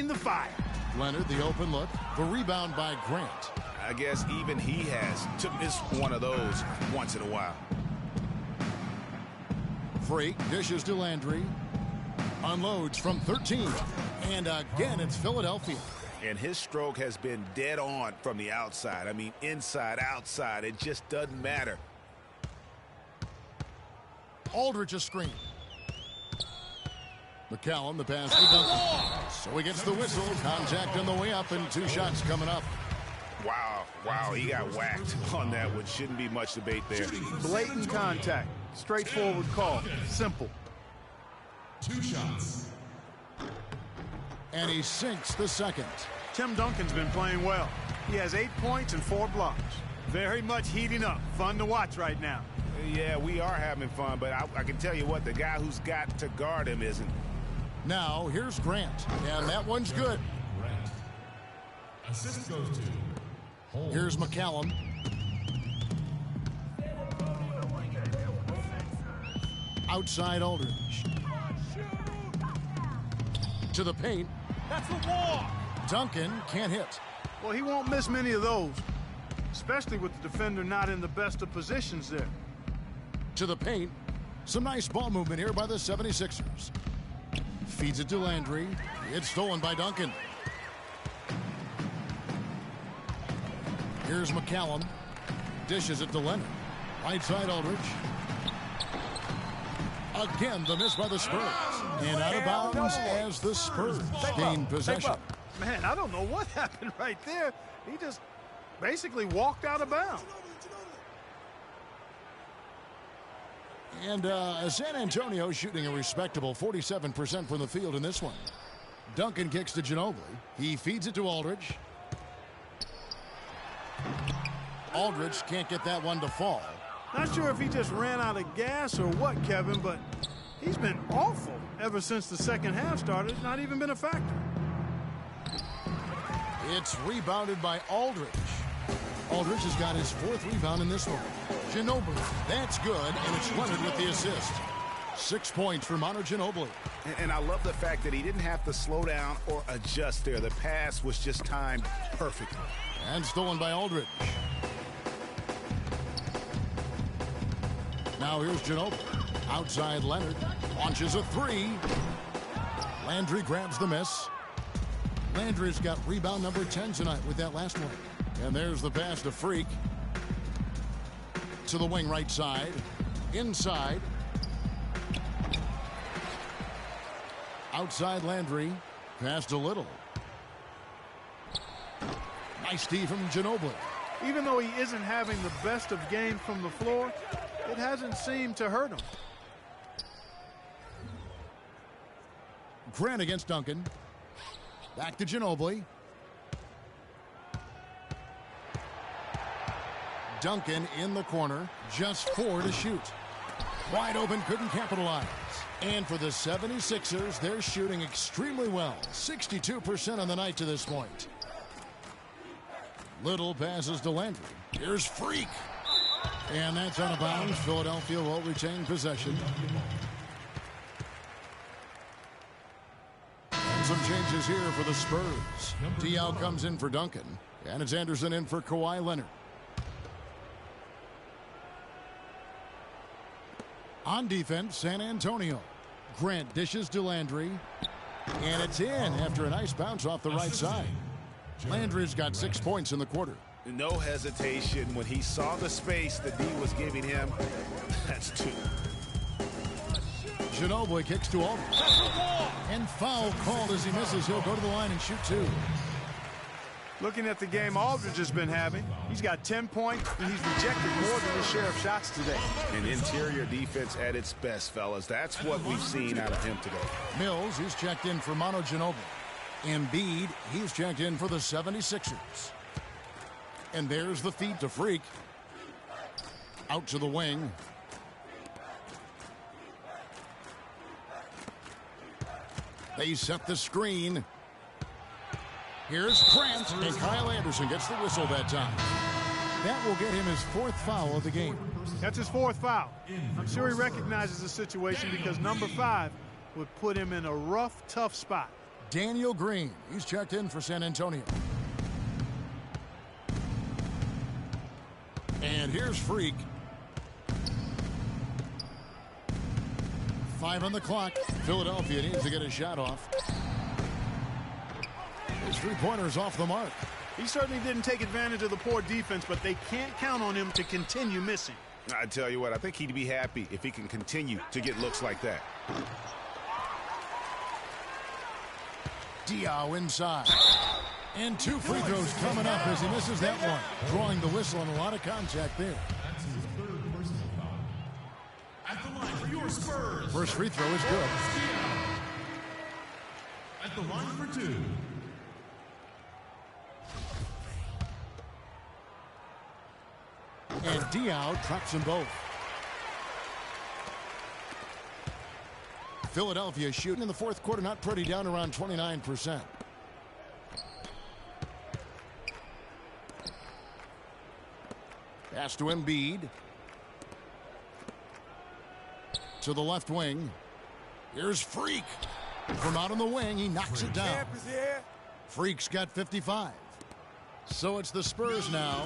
feeding the fire. Leonard, the open look. The rebound by Grant. I guess even he has to miss one of those once in a while. Freak dishes to Landry. Unloads from 13. And again, it's Philadelphia. And his stroke has been dead on from the outside. I mean, inside, outside. It just doesn't matter. Aldridge a screen. McCallum, the pass to Duncan. So he gets the whistle. Contact on the way up and 2 shots coming up. Wow, he got whacked on that one. Shouldn't be much debate there. Blatant contact. Straightforward call. Simple. 2 shots. And he sinks the second. Tim Duncan's been playing well. He has 8 points and 4 blocks. Very much heating up. Fun to watch right now. Yeah, we are having fun, but I can tell you what, the guy who's got to guard him isn't. Now, here's Grant. And that one's good. Grant. Assist goes to Holmes. Here's McCallum. Outside Aldridge. To the paint. That's the wall. Duncan can't hit. Well, he won't miss many of those, especially with the defender not in the best of positions there. To the paint. Some nice ball movement here by the 76ers. Feeds it to Landry. It's stolen by Duncan. Here's McCallum. Dishes it to Leonard. Right side Aldridge. Again, the miss by the Spurs. And out of bounds as the Spurs gain possession. Man, I don't know what happened right there. He just basically walked out of bounds. And San Antonio shooting a respectable 47% from the field in this one. Duncan kicks to Ginobili. He feeds it to Aldridge. Aldridge can't get that one to fall. Not sure if he just ran out of gas or what, Kevin, but he's been awful ever since the second half started. Not even been a factor. It's rebounded by Aldridge. Aldridge has got his 4th rebound in this one. Ginobili, that's good, and it's Leonard with the assist. 6 points for Manu Ginobili. And I love the fact that he didn't have to slow down or adjust there. The pass was just timed perfectly. And stolen by Aldridge. Now here's Ginobili. Outside Leonard. Launches a 3. Landry grabs the miss. Landry's got rebound number 10 tonight with that last one. And there's the pass to Freak. To the wing right side. Inside. Outside Landry. Pass to Little. Nice D from Ginobili. Even though he isn't having the best of games from the floor, it hasn't seemed to hurt him. Grant against Duncan. Back to Ginobili. Duncan in the corner. Just 4 to shoot. Wide open, couldn't capitalize. And for the 76ers, they're shooting extremely well. 62% on the night to this point. Little passes to Landry. Here's Freak. And that's out of bounds. Philadelphia will retain possession. And some changes here for the Spurs. Diaw comes in for Duncan. And it's Anderson in for Kawhi Leonard. On defense, San Antonio. Grant dishes to Landry. And it's in after a nice bounce off the right side. Landry's got 6 points in the quarter. No hesitation when he saw the space that D was giving him. That's 2. Ginobili kicks to Aldridge. And foul called as he misses. He'll go to the line and shoot 2. Looking at the game Aldridge has been having, he's got 10 points, and he's rejected more than his share of shots today. An interior defense at its best, fellas. That's what we've seen out of him today. Mills, he's checked in for Manu Ginobili. Embiid, he's checked in for the 76ers. And there's the feed to Freak. Out to the wing. They set the screen. Here's Grant, and Kyle Anderson gets the whistle that time. That will get him his 4th foul of the game. That's his 4th foul. I'm sure he recognizes the situation because number 5 would put him in a rough, tough spot. Daniel Green. He's checked in for San Antonio. And here's Freak. 5 on the clock. Philadelphia needs to get a shot off. His three-pointer's off the mark. He certainly didn't take advantage of the poor defense, but they can't count on him to continue missing. I tell you what, I think he'd be happy if he can continue to get looks like that. Diaw inside. And 2 free throws coming up as he misses that one. Drawing the whistle and a lot of contact there. That's his 3rd personal foul. At the line for your Spurs. First free throw is good. At the line for 2. And Diaw drops them both. Philadelphia shooting in the 4th quarter, not pretty, down around 29%. Pass to Embiid. To the left wing. Here's Freak. From out on the wing, he knocks it down. Freak's got 55. So it's the Spurs now.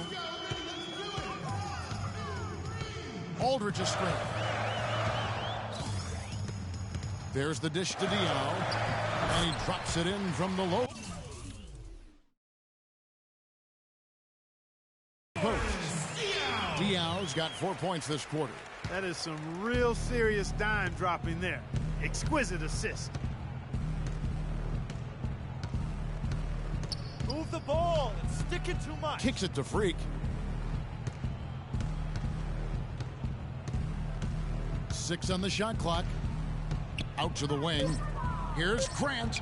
Aldridge is straight. There's the dish to Diaw. And he drops it in from the low post. Diaw's got 4 points this quarter. That is some real serious dime dropping there. Exquisite assist. Move the ball and stick it too much. Kicks it to Freak. 6 on the shot clock. Out to the wing. Here's Grant.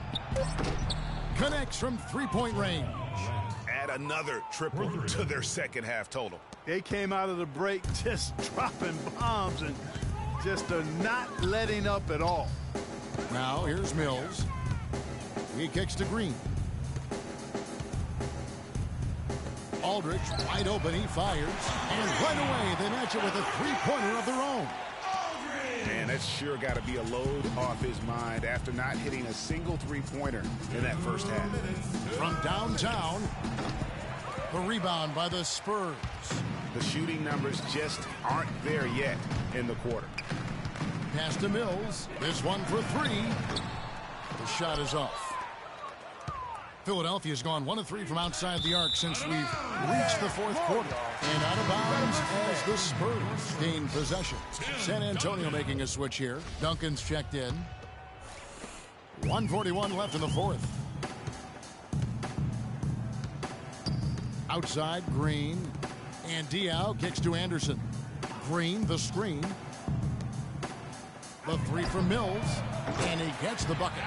Connects from 3-point range. Add another triple to their second half total. They came out of the break just dropping bombs and just not letting up at all. Now here's Mills. He kicks to Green. Aldridge wide open. He fires. And right away they match it with a 3-pointer of their own. Man, that's sure got to be a load off his mind after not hitting a single 3-pointer in that first half. From downtown, the rebound by the Spurs. The shooting numbers just aren't there yet in the quarter. Pass to Mills. This one for 3. The shot is off. Philadelphia's gone 1 of 3 from outside the arc since we've reached the 4th quarter. And out of bounds as the Spurs gain possession. San Antonio making a switch here. Duncan's checked in. 1:41 left in the 4th. Outside, Green. And Diaw kicks to Anderson. Green, the screen. The 3 from Mills. And he gets the bucket.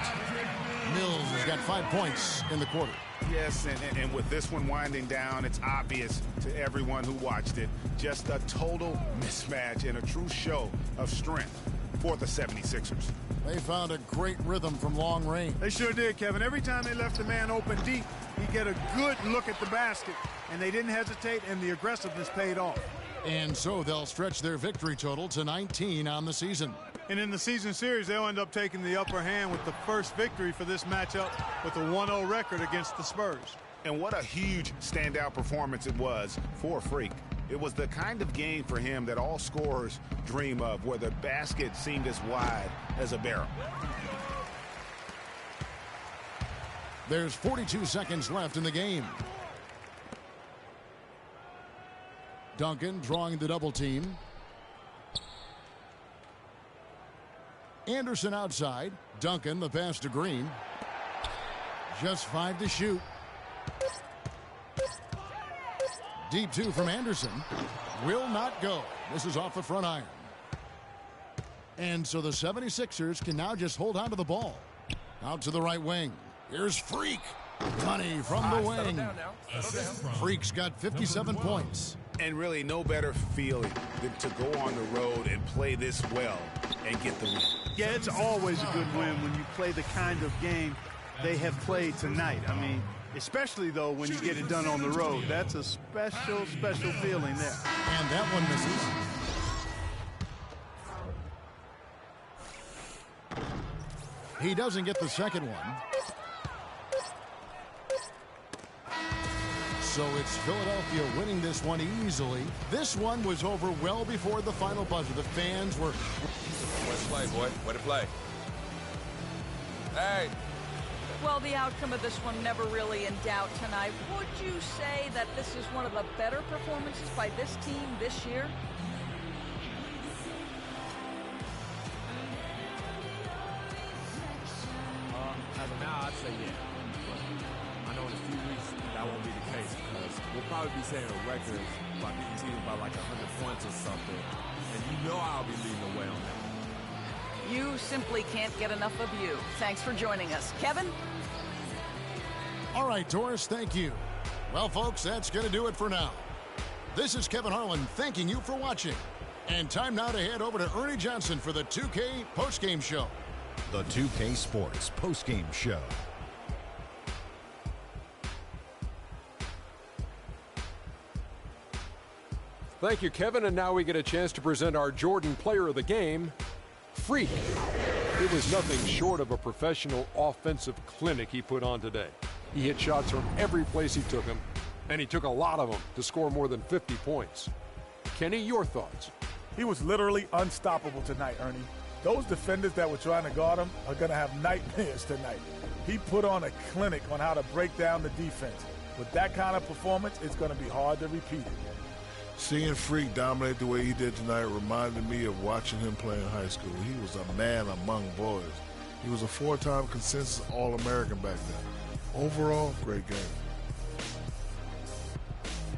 Mills has got 5 points in the quarter. Yes, and with this one winding down, it's obvious to everyone who watched it. Just a total mismatch and a true show of strength for the 76ers. They found a great rhythm from long range. They sure did, Kevin. Every time they left the man open deep, he'd get a good look at the basket. And they didn't hesitate, and the aggressiveness paid off. And so they'll stretch their victory total to 19 on the season. And in the season series, they'll end up taking the upper hand with the first victory for this matchup with a 1-0 record against the Spurs. And what a huge standout performance it was for Freak. It was the kind of game for him that all scorers dream of, where the basket seemed as wide as a barrel. There's 42 seconds left in the game. Duncan drawing the double team. Anderson outside. Duncan, the pass to Green. Just 5 to shoot. Deep 2 from Anderson. Will not go. This is off the front iron. And so the 76ers can now just hold on to the ball. Out to the right wing. Here's Freak. Money from the wing. Freak's got 57 points. And really no better feeling than to go on the road and play this well and get the win. Yeah, it's always a good win when you play the kind of game they have played tonight. I mean, especially, though, when you get it done on the road. That's a special, special feeling there. And that one misses. He doesn't get the second one. So it's Philadelphia winning this one easily. This one was over well before the final buzzer. The fans were... Way to play, boy. Way to play. Hey. Well, the outcome of this one never really in doubt tonight. Would you say that this is one of the better performances by this team this year? As of now, I'd say yeah. But I know in a few weeks that won't be the case because we'll probably be setting records by beating teams by like 100 points or something. And you know I'll be leading the way on that. You simply can't get enough of you. Thanks for joining us. Kevin? All right, Doris, thank you. Well, folks, that's going to do it for now. This is Kevin Harlan thanking you for watching. And time now to head over to Ernie Johnson for the 2K postgame show. The 2K Sports postgame show. Thank you, Kevin. And now we get a chance to present our Jordan Player of the Game, Freak. It was nothing short of a professional offensive clinic he put on today. He hit shots from every place he took them, and he took a lot of them to score more than 50 points. Kenny, your thoughts? He was literally unstoppable tonight, Ernie. Those defenders that were trying to guard him are going to have nightmares tonight. He put on a clinic on how to break down the defense. With that kind of performance, it's going to be hard to repeat it. Seeing Freak dominate the way he did tonight reminded me of watching him play in high school. He was a man among boys. He was a four-time consensus All-American back then. Overall, great game.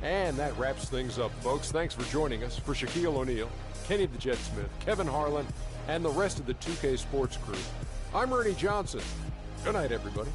And that wraps things up, folks. Thanks for joining us. For Shaquille O'Neal, Kenny the Jet Smith, Kevin Harlan, and the rest of the 2K Sports crew, I'm Ernie Johnson. Good night, everybody.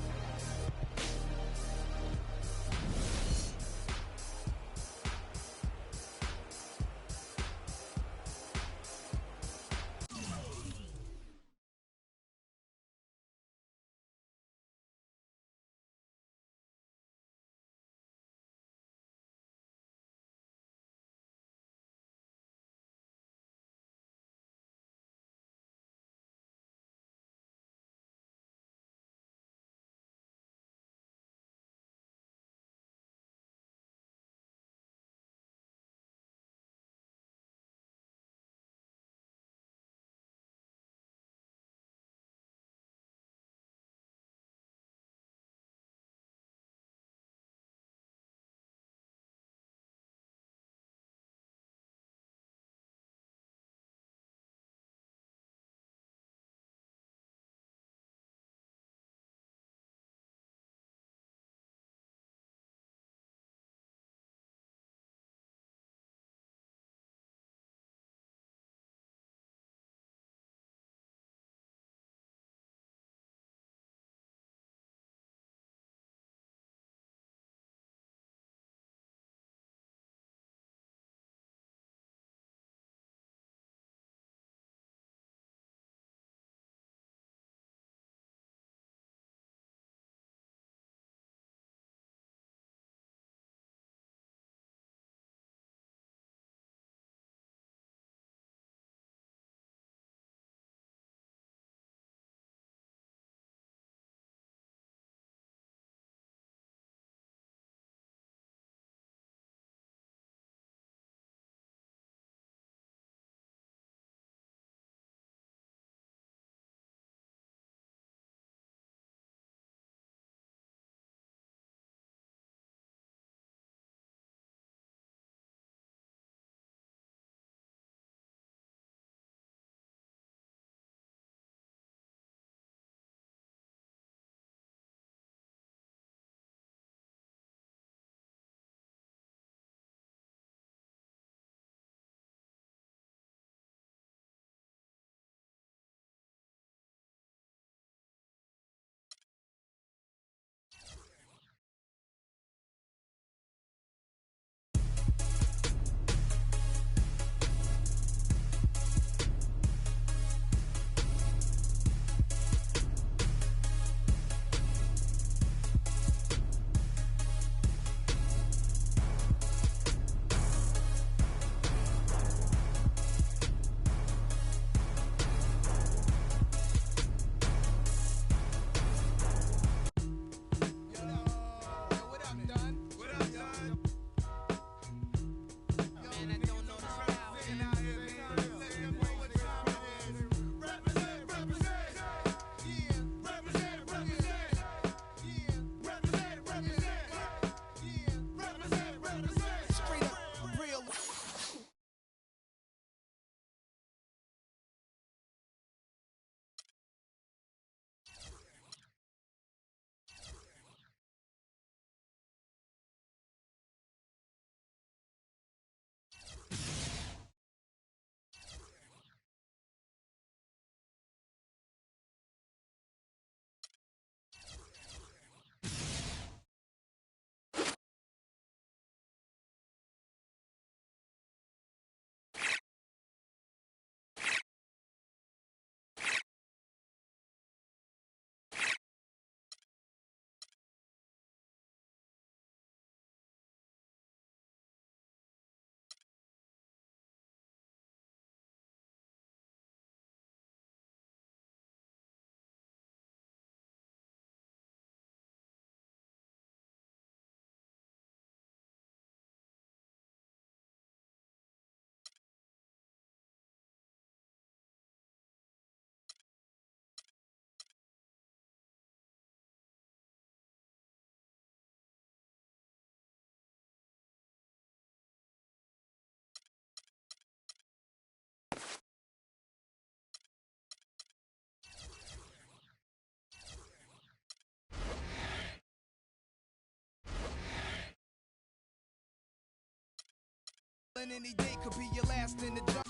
Any day could be your last in the dark.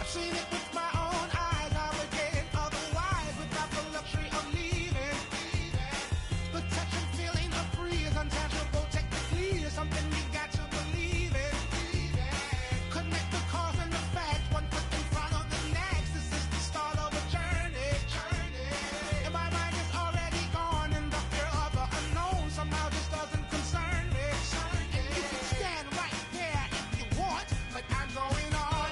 Seen it with my own eyes, I would get it otherwise without the luxury of leaving. The touch and feeling of free is untangible technically, is something we got to believe in. Connect the cause and the facts, one foot in front of the next. This is the start of a journey. And my mind is already gone, and the fear of the unknown somehow just doesn't concern me. And you can stand right there if you want, but I'm going on.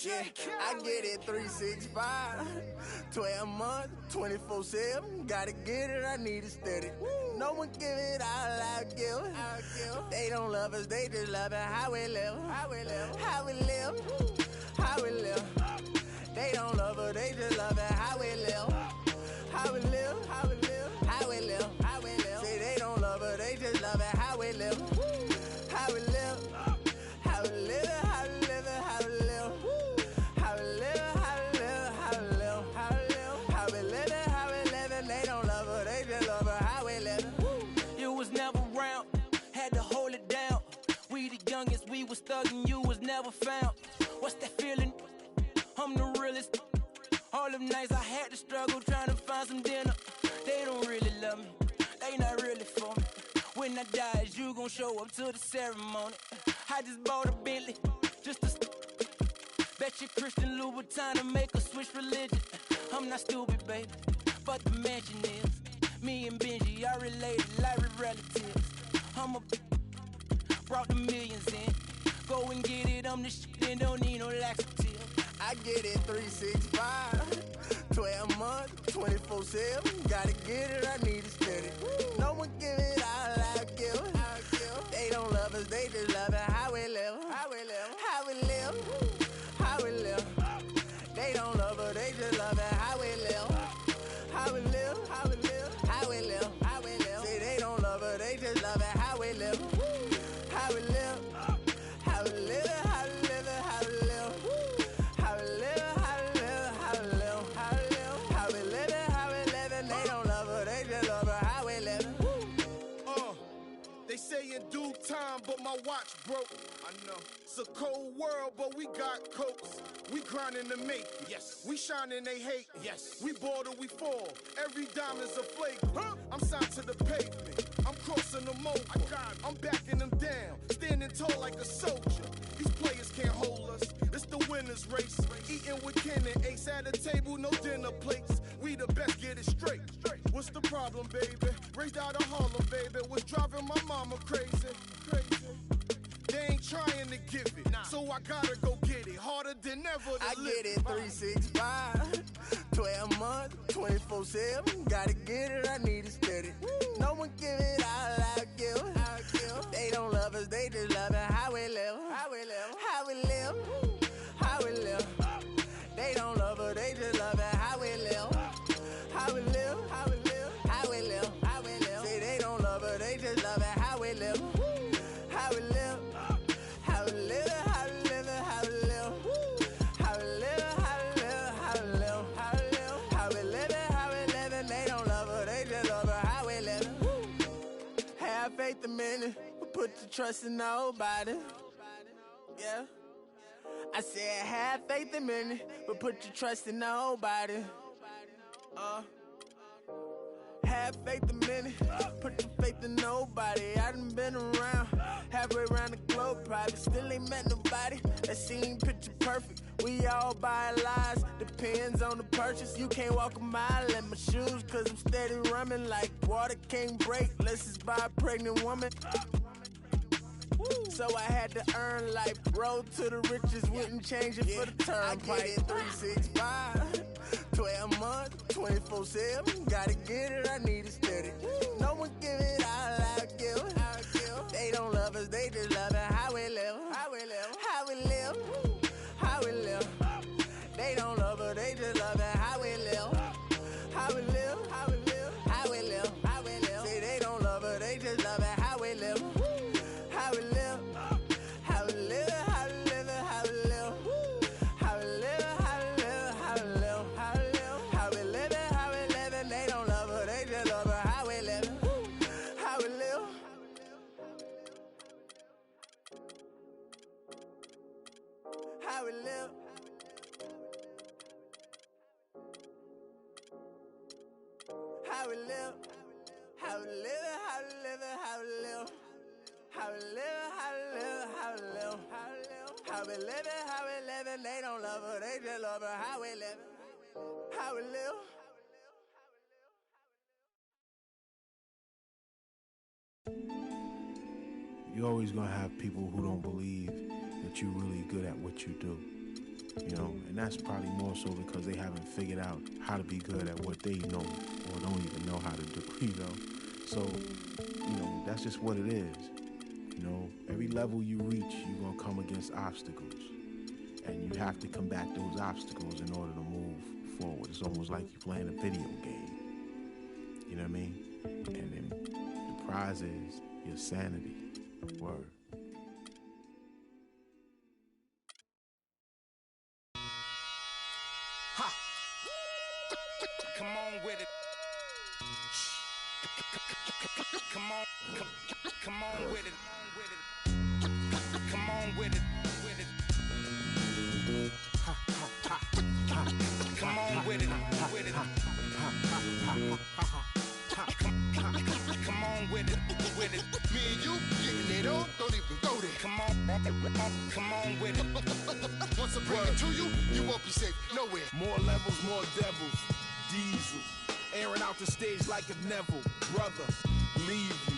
Yeah, I get it 365, 12 months, 24/7. Gotta get it, I need it steady. No one give it all, I give it. They don't love us, they just love it. How we live, how we live, how we live, how we live. They don't love us, they just love it. How we live, how we live, how we live, how we live, how we live. Say they don't love us, they just love it. How we live, how we live, how we live, how we live, how we live, how we live, how we live, how we live, how we live, how we live, how we live. They don't love us, they just love us. How we live. You was never around, had to hold it down. We the youngest, we was thuggin', you was never found. What's that feeling? I'm the realest. All them nights I had to struggle trying to find some dinner. They don't really love me, they not really for me. When I die, is you gon' show up to the ceremony? I just bought a Bentley, just to bet you Christian Louboutin to make a switch religion. I'm not stupid, baby, but the mansion is. Me and Benji are related like we're relatives. I'm a brought the millions in. Go and get it, I'm the shit, then don't need no laxative. I get it 365, 12 months, 24/7. Gotta get it, I need it steady. No one give it all, I give it. They don't love us, they just love it. How we live, how we live, how we live, how we live. They don't love us, they just love it. How we live, how we live, how we live, how we live, how we live. Say they don't love us, they just love it. How we live, how we live, how we live, how we live, how we live. How we live, how we live, how we live, how we live, how we live it, how we live it. They don't love her, they just love her. How we live it. They say in due time, but my watch broke. I know. It's a cold world, but we got coats. We grinding to make it. Yes. We shining, they hate. Yes. We bored or we fall. Every diamond's a flake. I'm signed to the pavement. I'm crossing them over. I'm backing them down. Standing tall like a soldier. These players can't hold us. It's the winner's race. Eating with Ken and Ace at a table, no dinner plates. We the best, get it straight. What's the problem, baby? Raised out of Harlem, baby. What's driving my mama crazy? They ain't trying to give it, so I gotta go get it. Harder than ever to I live. get it 365, 12 months, 24/7. Gotta get it, I need it steady. No one give it all, I give it. They don't love us, they just love it. How we live, how we live, how we live, how we live. They don't love us, they just love it. How we live, how we live, how we live, how we live, how we live. Say they don't love us, they just love it. How we live, how we live, how we live, how we live, how we live, how we live, how we live, how we live, how we live, how we live, how we live. And they don't love her, they just love her. How we live. Have faith a minute, put your trust in nobody. Yeah. I said have faith a minute, but put your trust in nobody. Have faith a minute, put your faith in nobody. I done been around, halfway around the globe, probably still ain't met nobody that seem picture perfect. We all buy lies, depends on the purchase. You can't walk a mile in my shoes, cause I'm steady running like water can't break. Let's just buy a pregnant woman. So I had to earn life, road to the riches, wouldn't change it for the turnpike. I get it 365, 12 months, 24/7. Gotta get it, I need it steady. No one give it all, I give it. They don't love us, they just love it. How we live, how we live, how we live, how we live. They don't love us, they just love it. How we live, how we live, how we live, how we live, how we live. Say they don't love us, they just love it. How we live, how we live, how we live, how we live, how we live, how we live, how we live, how we live, how we live, how we live, how we live. And they don't love her, they just love her. How we live, how we live. How we live. How we live. How we live. How we live. How we live. How we live. How we live. How we live. How we live. How we live. How we live. And they don't love her, they just love her. How we live. How we live. You're always gonna have people who don't believe that you're really good at what you do. You know, and that's probably more so because they haven't figured out how to be good at what they know or don't even know how to do, you know. So, you know, that's just what it is. You know, every level you reach, you're going to come against obstacles. And you have to combat those obstacles in order to move forward. It's almost like you're playing a video game. You know what I mean? And then the prize is your sanity. Word. Ha! Come on with it. Come on, come on with it. Come on with it. Ha, ha, ha, ha. Come on with it. With it. Ha, ha, ha, ha, ha. Come on with it. With it. Me and you getting it on, don't even go there. Come on with it. Once I bring it to you, you won't be safe nowhere. More levels, more devils. Diesel, airing out the stage like a Neville. Brother, leave you.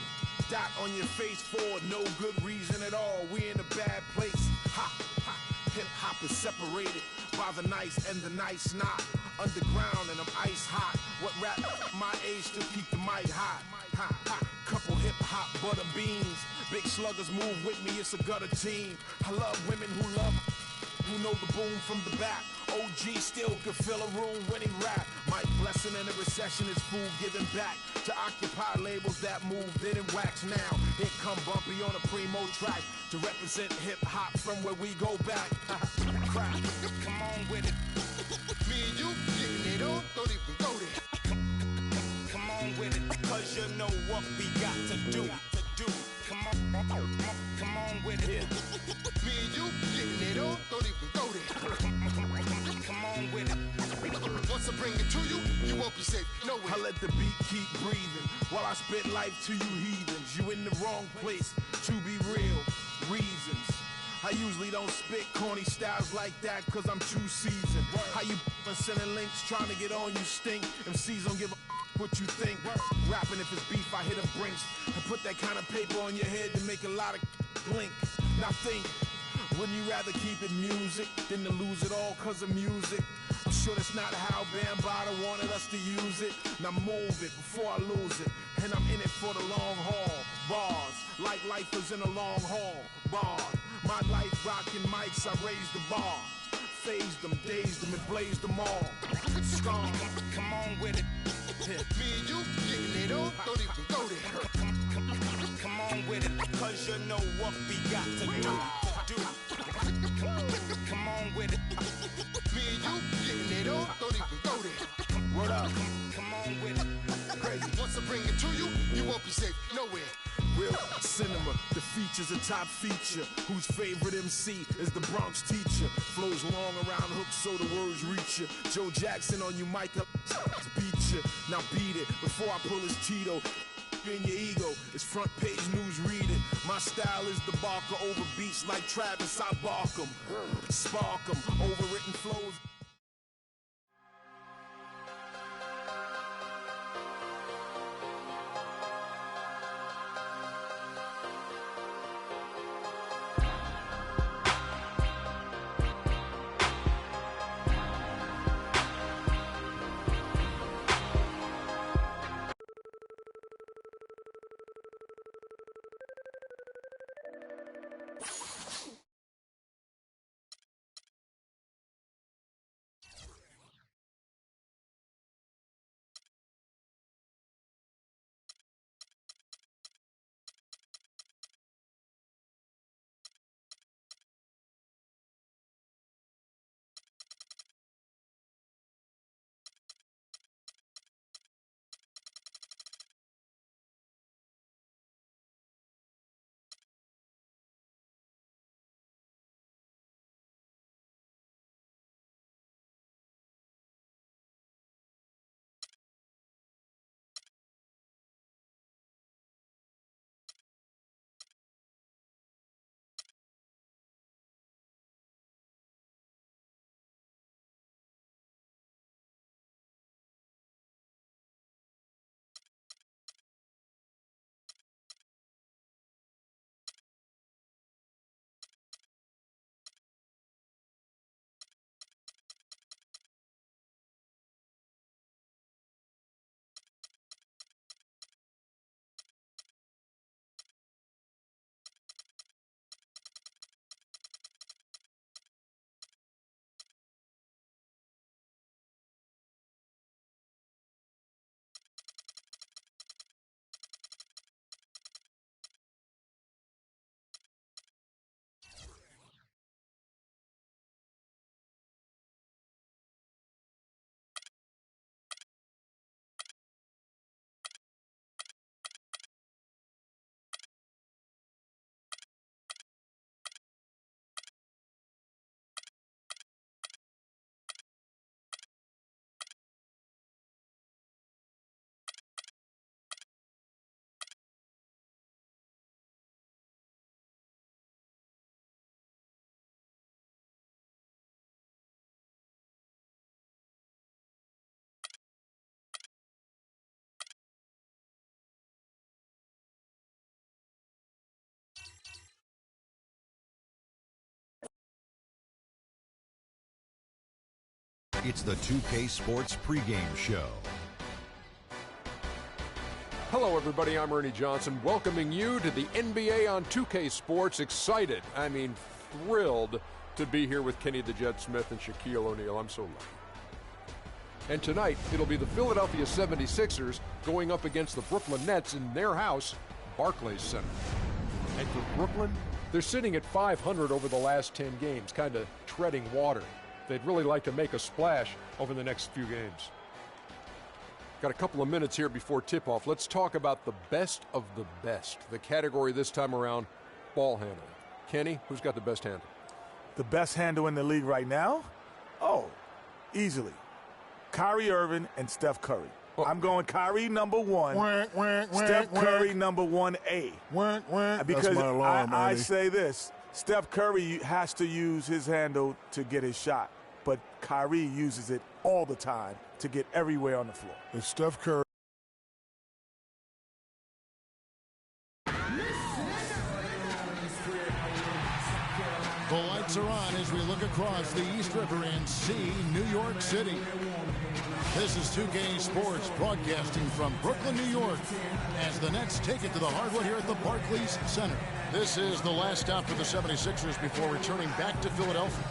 Dot on your face for no good reason at all. We in a bad place. Ha, ha. Hip hop is separated by the nice and the nice not. Underground and I'm ice hot. What rap my age still keep the mic hot. Ha, ha. Couple hip hop butter beans. Big sluggers move with me, it's a gutter team. I love women who know the boom from the back. OG still could fill a room when he rap. Mike Blessing in a recession is food giving back to occupy labels that move, didn't wax now. Here come Bumpy on a primo track to represent hip hop from where we go back. Crap. Come on with it. Me and you getting it on, don't even go there. Come on with it. Cause you know what we got to do. Come on with it. Me and you getting it on, don't even go there. Come on with it. Once I bring it to you, you won't be safe nowhere. I let the beat keep breathing while I spit life to you heathens. You in the wrong place, to be real, reasons. I usually don't spit corny styles like that cause I'm too seasoned. How you sending links trying to get on you stink. MCs don't give a what you think. Rapping if it's beef, I hit a brinks and put that kind of paper on your head to make a lot of blink. Now think, wouldn't you rather keep it music than to lose it all cause of music? I'm sure that's not how Bambaataa wanted us to use it. Now move it before I lose it. And I'm in it for the long haul. Bars, like lifers in a long haul. Bar, my life rocking mics, I raised the bar. Phased them, dazed them, and blazed them all. Scar, come on with it. Me and you getting it on, don't even go there. Come on with it. Cause you know what we got to do. Come on with it. Me and you getting it on, don't even go there. Word up. Come on with it. Crazy. Once I bring it to you, you won't be safe nowhere. Real cinema, the feature's a top feature. Whose favorite MC is the Bronx teacher? Flows long around hooks so the words reach you. Joe Jackson on you, mic up, beat you. Now beat it before I pull his Tito. In your ego, it's front page news, read it. My style is the barker over beats like Travis, I bark 'em. Spark 'em, overwritten flows. It's the 2K Sports pregame show. Hello, everybody. I'm Ernie Johnson, welcoming you to the NBA on 2K Sports. Excited, thrilled to be here with Kenny the Jet Smith and Shaquille O'Neal. I'm so lucky. And tonight, it'll be the Philadelphia 76ers going up against the Brooklyn Nets in their house, Barclays Center. And for Brooklyn, they're sitting at 500 over the last 10 games, kind of treading water. They'd really like to make a splash over the next few games. Got a couple of minutes here before tip-off. Let's talk about the best of the best. The category this time around, ball handling. Kenny, who's got the best handle? The best handle in the league right now? Oh, easily. Kyrie Irving and Steph Curry. I'm going Kyrie number one, Steph Curry number 1A. Because I say this, Steph Curry has to use his handle to get his shot, but Kyrie uses it all the time to get everywhere on the floor. If Steph Curry The lights are on as we look across the East River and see New York City. This is 2K Sports broadcasting from Brooklyn, New York, as the Nets take it to the hardwood here at the Barclays Center. This is the last stop for the 76ers before returning back to Philadelphia.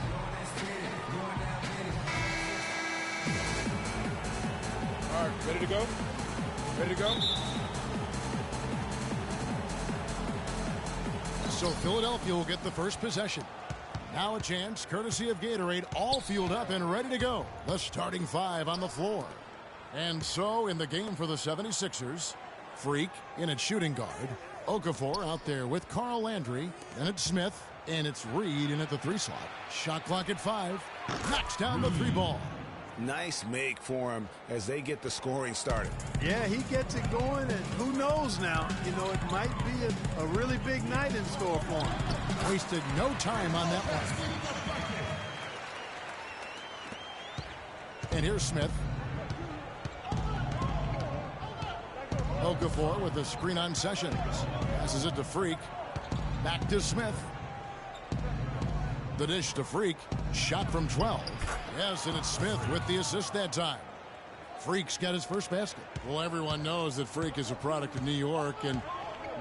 All right, ready to go? Ready to go? So Philadelphia will get the first possession. Now a chance, courtesy of Gatorade, all fueled up and ready to go. The starting five on the floor. And so in the game for the 76ers, Freak in at shooting guard. Okafor out there with Carl Landry. Then it's Smith, and it's Reed in at the 3 slot. Shot clock at 5. Knocks down the 3 ball. Nice make for him as they get the scoring started. Yeah, he gets it going, and who knows now? You know, it might be a really big night in store for him. Wasted no time on that one. And here's Smith. Okafor with the screen on Sessions. Passes it to Freak. Back to Smith. The dish to Freak. Shot from 12. Yes, and it's Smith with the assist that time. Freak's got his first basket. Well, everyone knows that Freak is a product of New York, and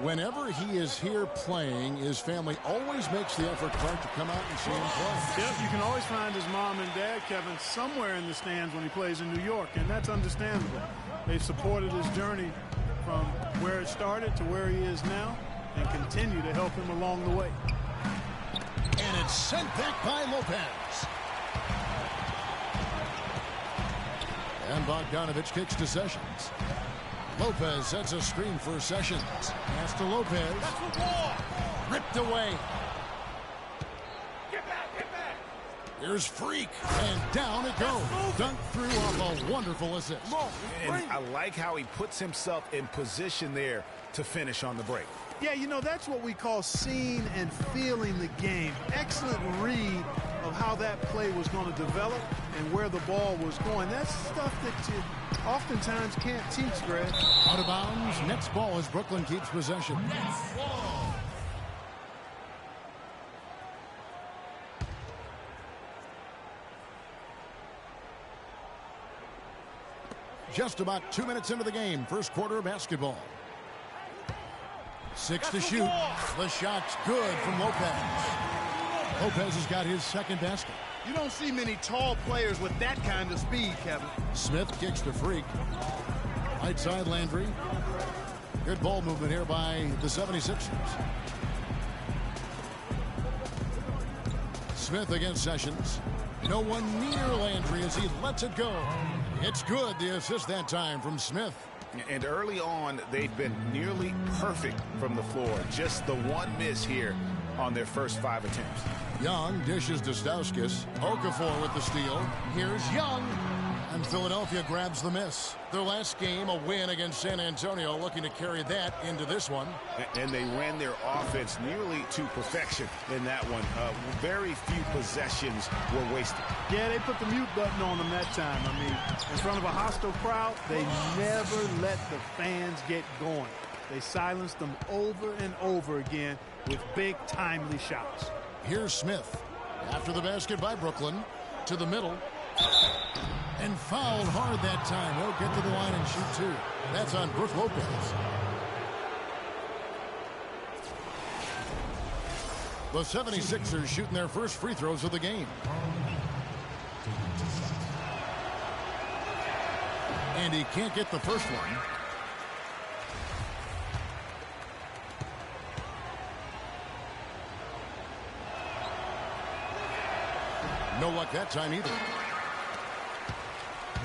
whenever he is here playing, his family always makes the effort, Clark, to come out and see him play. Yep, you can always find his mom and dad, Kevin, somewhere in the stands when he plays in New York, and that's understandable. They supported his journey from where it started to where he is now and continue to help him along the way. And it's sent back by Lopez. And Bogdanovich kicks to Sessions. Lopez sets a screen for Sessions. Pass to Lopez. Ripped away. Get back. Here's Freak. And down it goes. Dunked through off a wonderful assist. And I like how he puts himself in position there to finish on the break. Yeah, you know, that's what we call seeing and feeling the game. Excellent read of how that play was going to develop and where the ball was going. That's stuff that you oftentimes can't teach, Greg. Out of bounds. Nets ball as Brooklyn keeps possession. Just about 2 minutes into the game. First quarter of basketball. 6 to shoot. The shot's good from Lopez. Lopez has got his second basket. You don't see many tall players with that kind of speed, Kevin. Smith kicks to Freak. Right side Landry. Good ball movement here by the 76ers. Smith against Sessions. No one near Landry as he lets it go. It's good. The assist that time from Smith. And early on, they'd been nearly perfect from the floor. Just the one miss here on their first 5 attempts. Young dishes to Stauskas. Okafor with the steal. Here's Young. And Philadelphia grabs the miss. Their last game, a win against San Antonio, looking to carry that into this one. And they ran their offense nearly to perfection in that one. Very few possessions were wasted. Yeah, they put the mute button on them that time. I mean, in front of a hostile crowd, they never let the fans get going. They silenced them over and over again with big, timely shots. Here's Smith. After the basket by Brooklyn. To the middle. And fouled hard that time. He'll get to the line and shoot two. That's on Brook Lopez. The 76ers shooting their first free throws of the game. And he can't get the first one. No luck that time either.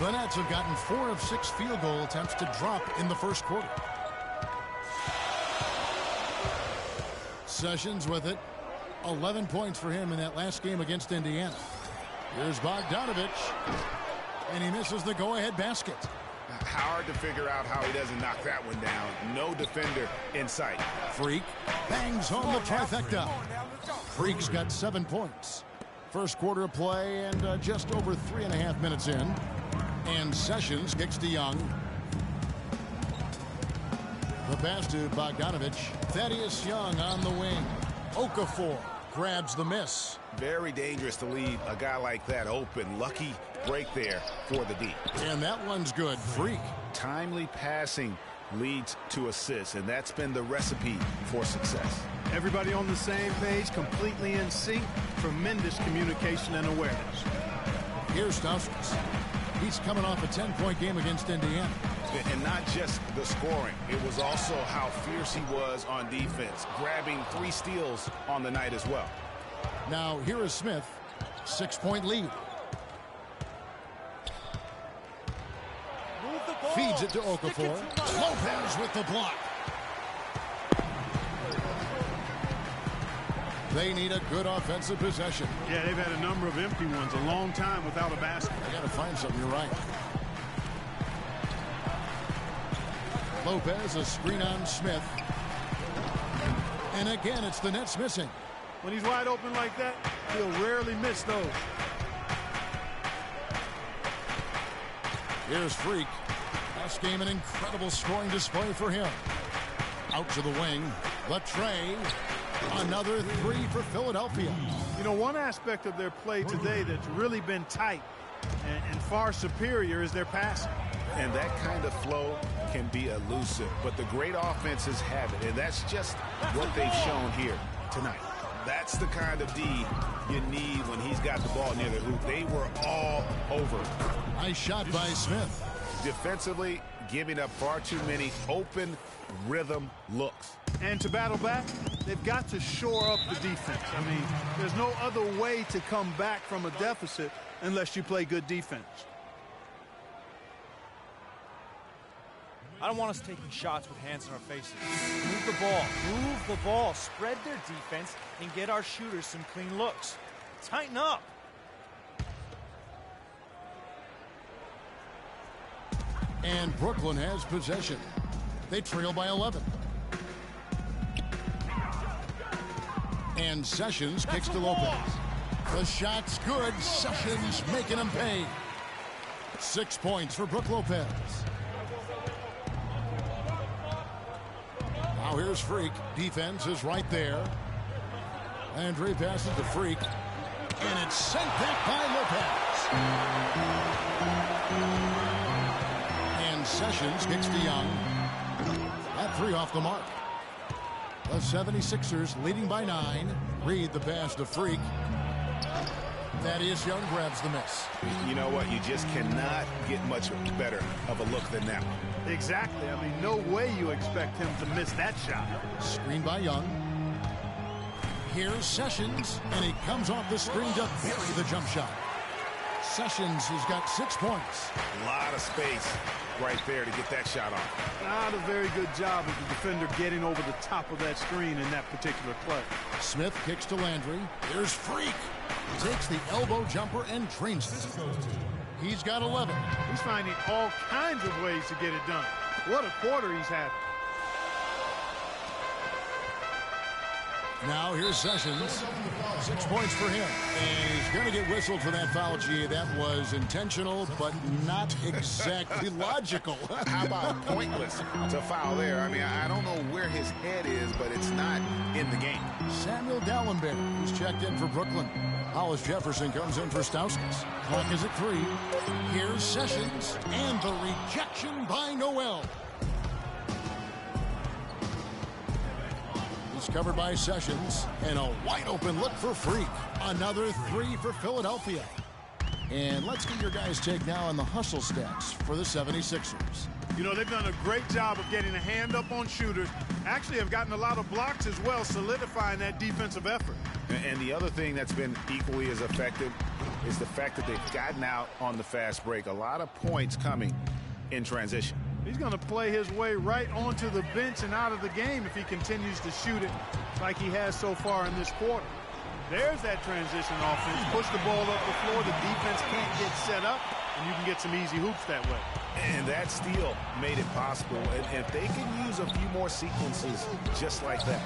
The Nets have gotten 4 of 6 field goal attempts to drop in the first quarter. Sessions with it. 11 points for him in that last game against Indiana. Here's Bogdanovich. And he misses the go-ahead basket. Hard to figure out how he doesn't knock that one down. No defender in sight. Freak bangs home the trifecta. Freak's got 7 points. First quarter of play and just over 3.5 minutes in. And Sessions kicks to Young. The pass to Bogdanovich. Thaddeus Young on the wing. Okafor grabs the miss. Very dangerous to leave a guy like that open. Lucky break there for the D. And that one's good. Freak. Timely passing leads to assists, and that's been the recipe for success. Everybody on the same page, completely in sync. Tremendous communication and awareness. Here's Stauskas. He's coming off a 10-point game against Indiana. And not just the scoring. It was also how fierce he was on defense, grabbing 3 steals on the night as well. Now here is Smith. 6-point lead. Move the ball. Feeds it to Okafor. Lopez with the block. They need a good offensive possession. Yeah, they've had a number of empty ones, a long time without a basket. They got to find something, you're right. Lopez, a screen on Smith. And again, it's the Nets missing. When he's wide open like that, he'll rarely miss those. Here's Freak. Last game, an incredible scoring display for him. Out to the wing. Latre. Another 3 for Philadelphia. You know, one aspect of their play today that's really been tight and far superior is their passing. And that kind of flow can be elusive, but the great offenses have it, and that's just what they've shown here tonight. That's the kind of D you need when he's got the ball near the hoop. They were all over. Nice shot by Smith. Defensively, giving up far too many open rhythm looks. And to battle back, they've got to shore up the defense. I mean, there's no other way to come back from a deficit unless you play good defense. I don't want us taking shots with hands in our faces. Move the ball. Move the ball. Spread their defense and get our shooters some clean looks. Tighten up. And Brooklyn has possession. They trail by 11. And Sessions kicks to Lopez. The shot's good. Sessions making him pay. 6 points for Brook Lopez. Now here's Freak. Defense is right there. Landry passes to Freak. And it's sent back by Lopez. And Sessions kicks to Young. That 3 off the mark. The 76ers leading by 9. Reed the pass to Freak. Thaddeus Young grabs the miss. You know what? You just cannot get much better of a look than that one. Exactly. I mean, no way you expect him to miss that shot. Screen by Young. Here's Sessions, and he comes off the screen to bury the jump shot. Sessions has got 6 points. A lot of space right there to get that shot off. Not a very good job of the defender getting over the top of that screen in that particular play. Smith kicks to Landry. Here's Freak. Takes the elbow jumper and drains it. He's got 11. He's finding all kinds of ways to get it done. What a quarter he's having. Now here's Sessions. 6 points for him. And he's going to get whistled for that foul, G. That was intentional, but not exactly logical. How about pointless to foul there? I mean, I don't know where his head is, but it's not in the game. Samuel Dallenberg, who's checked in for Brooklyn. Hollis Jefferson comes in for Stauskas. Clock is at 3. Here's Sessions, and the rejection by Noel. He's covered by Sessions, and a wide-open look for Freak. Another 3 for Philadelphia. And let's get your guys' take now on the hustle stats for the 76ers. You know, they've done a great job of getting a hand up on shooters. Actually have gotten a lot of blocks as well, solidifying that defensive effort. And the other thing that's been equally as effective is the fact that they've gotten out on the fast break. A lot of points coming in transition. He's going to play his way right onto the bench and out of the game if he continues to shoot it like he has so far in this quarter. There's that transition offense. Push the ball up the floor. The defense can't get set up, and you can get some easy hoops that way. And that steal made it possible. And if they can use a few more sequences just like that.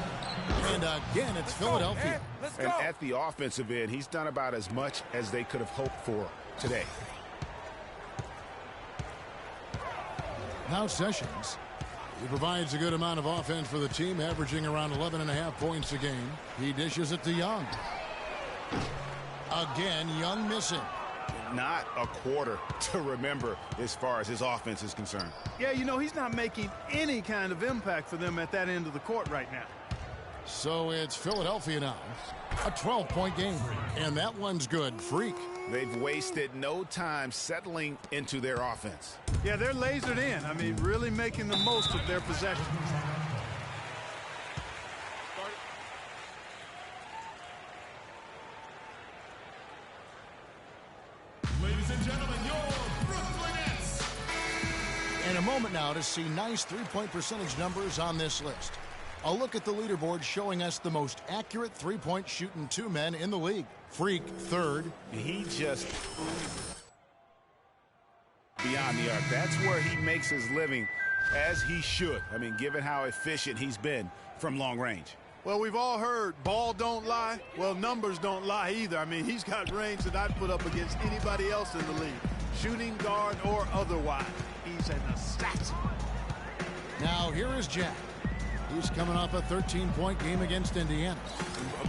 And again, it's Philadelphia. And at the offensive end, he's done about as much as they could have hoped for today. Now Sessions. He provides a good amount of offense for the team, averaging around 11.5 points a game. He dishes it to Young. Again, Young missing. Not a quarter to remember as far as his offense is concerned. Yeah, you know, he's not making any kind of impact for them at that end of the court right now. So it's Philadelphia now. A 12-point game. And that one's good. Freak. They've wasted no time settling into their offense. Yeah, they're lasered in. I mean, really making the most of their possessions. Ladies and gentlemen, your Brooklyn Nets. And a moment now to see nice three-point percentage numbers on this list. A look at the leaderboard showing us the most accurate three-point shooting 2 men in the league. Freak, third. He just beyond the arc. That's where he makes his living, as he should. I mean, given how efficient he's been from long range. Well, we've all heard ball don't lie. Well, numbers don't lie either. I mean, he's got range that I'd put up against anybody else in the league, shooting guard or otherwise. He's an assassin. Now here is Jack. He's coming off a 13-point game against Indiana.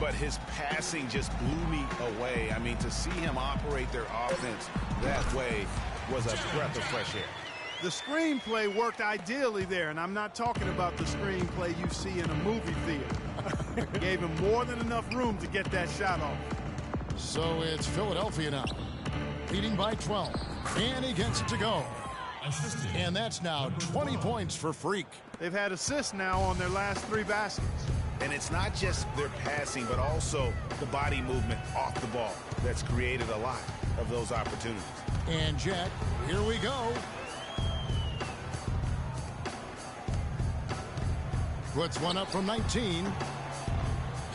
But his passing just blew me away. I mean, to see him operate their offense that way was a breath of fresh air. The screenplay worked ideally there, and I'm not talking about the screenplay you see in a movie theater. Gave him more than enough room to get that shot off. So it's Philadelphia now, leading by 12. And he gets it to go. And that's now 20 points for Freak. They've had assists now on their last 3 baskets. And it's not just their passing, but also the body movement off the ball that's created a lot of those opportunities. And Jack, here we go. Puts one up from 19.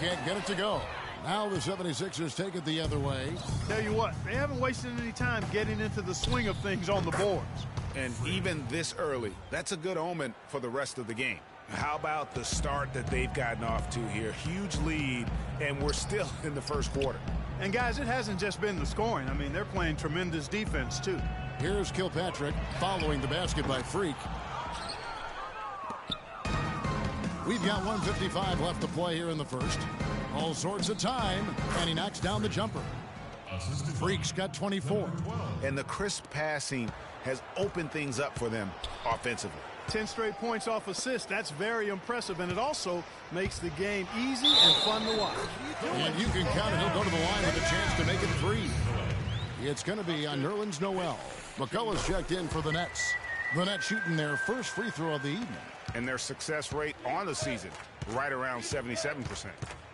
Can't get it to go. Now the 76ers take it the other way. Tell you what, they haven't wasted any time getting into the swing of things on the boards. And even this early, that's a good omen for the rest of the game. How about the start that they've gotten off to here? Huge lead, and we're still in the first quarter. And guys, it hasn't just been the scoring. I mean, they're playing tremendous defense, too. Here's Kilpatrick following the basket by Freak. We've got 1:55 left to play here in the first. All sorts of time, and he knocks down the jumper. Freak's got 24. And the crisp passing has opened things up for them offensively. 10 straight points off assists. That's very impressive, and it also makes the game easy and fun to watch. And you can count it. He'll go to the line with a chance to make it 3. It's going to be on Nerlens Noel. McCullough's checked in for the Nets. The Nets shooting their first free throw of the evening. And their success rate on the season, right around 77%.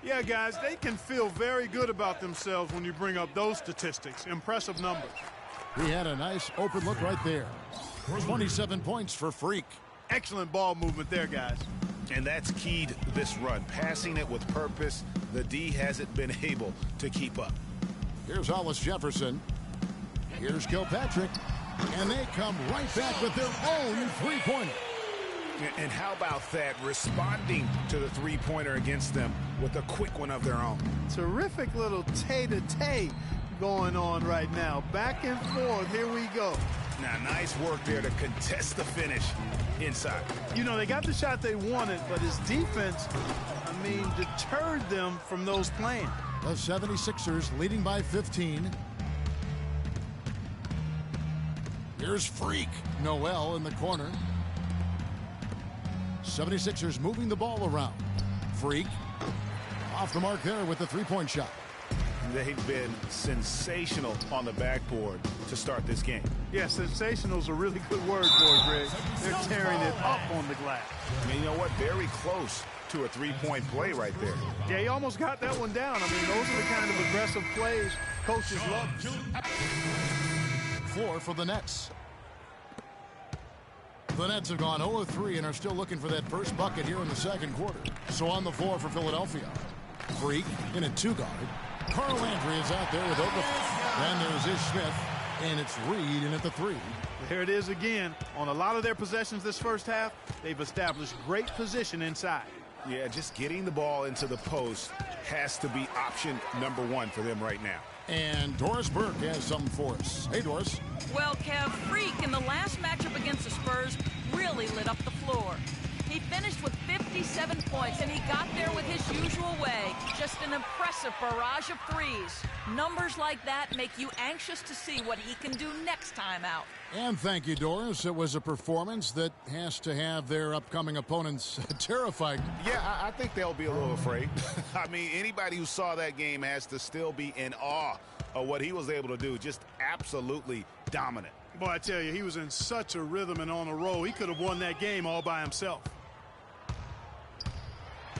Yeah, guys, they can feel very good about themselves when you bring up those statistics. Impressive numbers. He had a nice open look right there. 27 points for Freak. Excellent ball movement there, guys. And that's keyed this run. Passing it with purpose. The D hasn't been able to keep up. Here's Hollis Jefferson. Here's Kilpatrick. And they come right back with their own three-pointer. And how about that? Responding to the three-pointer against them with a quick one of their own. Terrific little tay-to-tay going on right now. Back and forth. Here we go. Now, nice work there to contest the finish inside. You know, they got the shot they wanted, but his defense, deterred them from those plans. The 76ers leading by 15. Here's Freak. Noel in the corner. 76ers moving the ball around. Freak off the mark there with the three-point shot. They've been sensational on the backboard to start this game. Yeah, sensational is a really good word for it, Greg. They're tearing it up on the glass. I mean, you know what? Very close to a three-point play right there. Yeah, he almost got that one down. I mean, those are the kind of aggressive plays coaches love. Floor for the Nets. The Nets have gone 0 of 3 and are still looking for that first bucket here in the second quarter. So on the floor for Philadelphia. Freak in a two-guard. Carl Landry is out there with Okafor. Then there's Ish Smith, and it's Reed in at the three. Here it is again. On a lot of their possessions this first half, they've established great position inside. Yeah, just getting the ball into the post has to be option number one for them right now. And Doris Burke has something for us. Hey, Doris. Well, Kev, Freak in the last matchup against the Spurs really lit up the floor. He finished with 57 points, and he got there with his usual way. Just an impressive barrage of threes. Numbers like that make you anxious to see what he can do next time out. And thank you, Doris. It was a performance that has to have their upcoming opponents terrified. Yeah, I think they'll be a little afraid. I mean, anybody who saw that game has to still be in awe of what he was able to do. Just absolutely dominant. Boy, I tell you, he was in such a rhythm and on a roll. He could have won that game all by himself.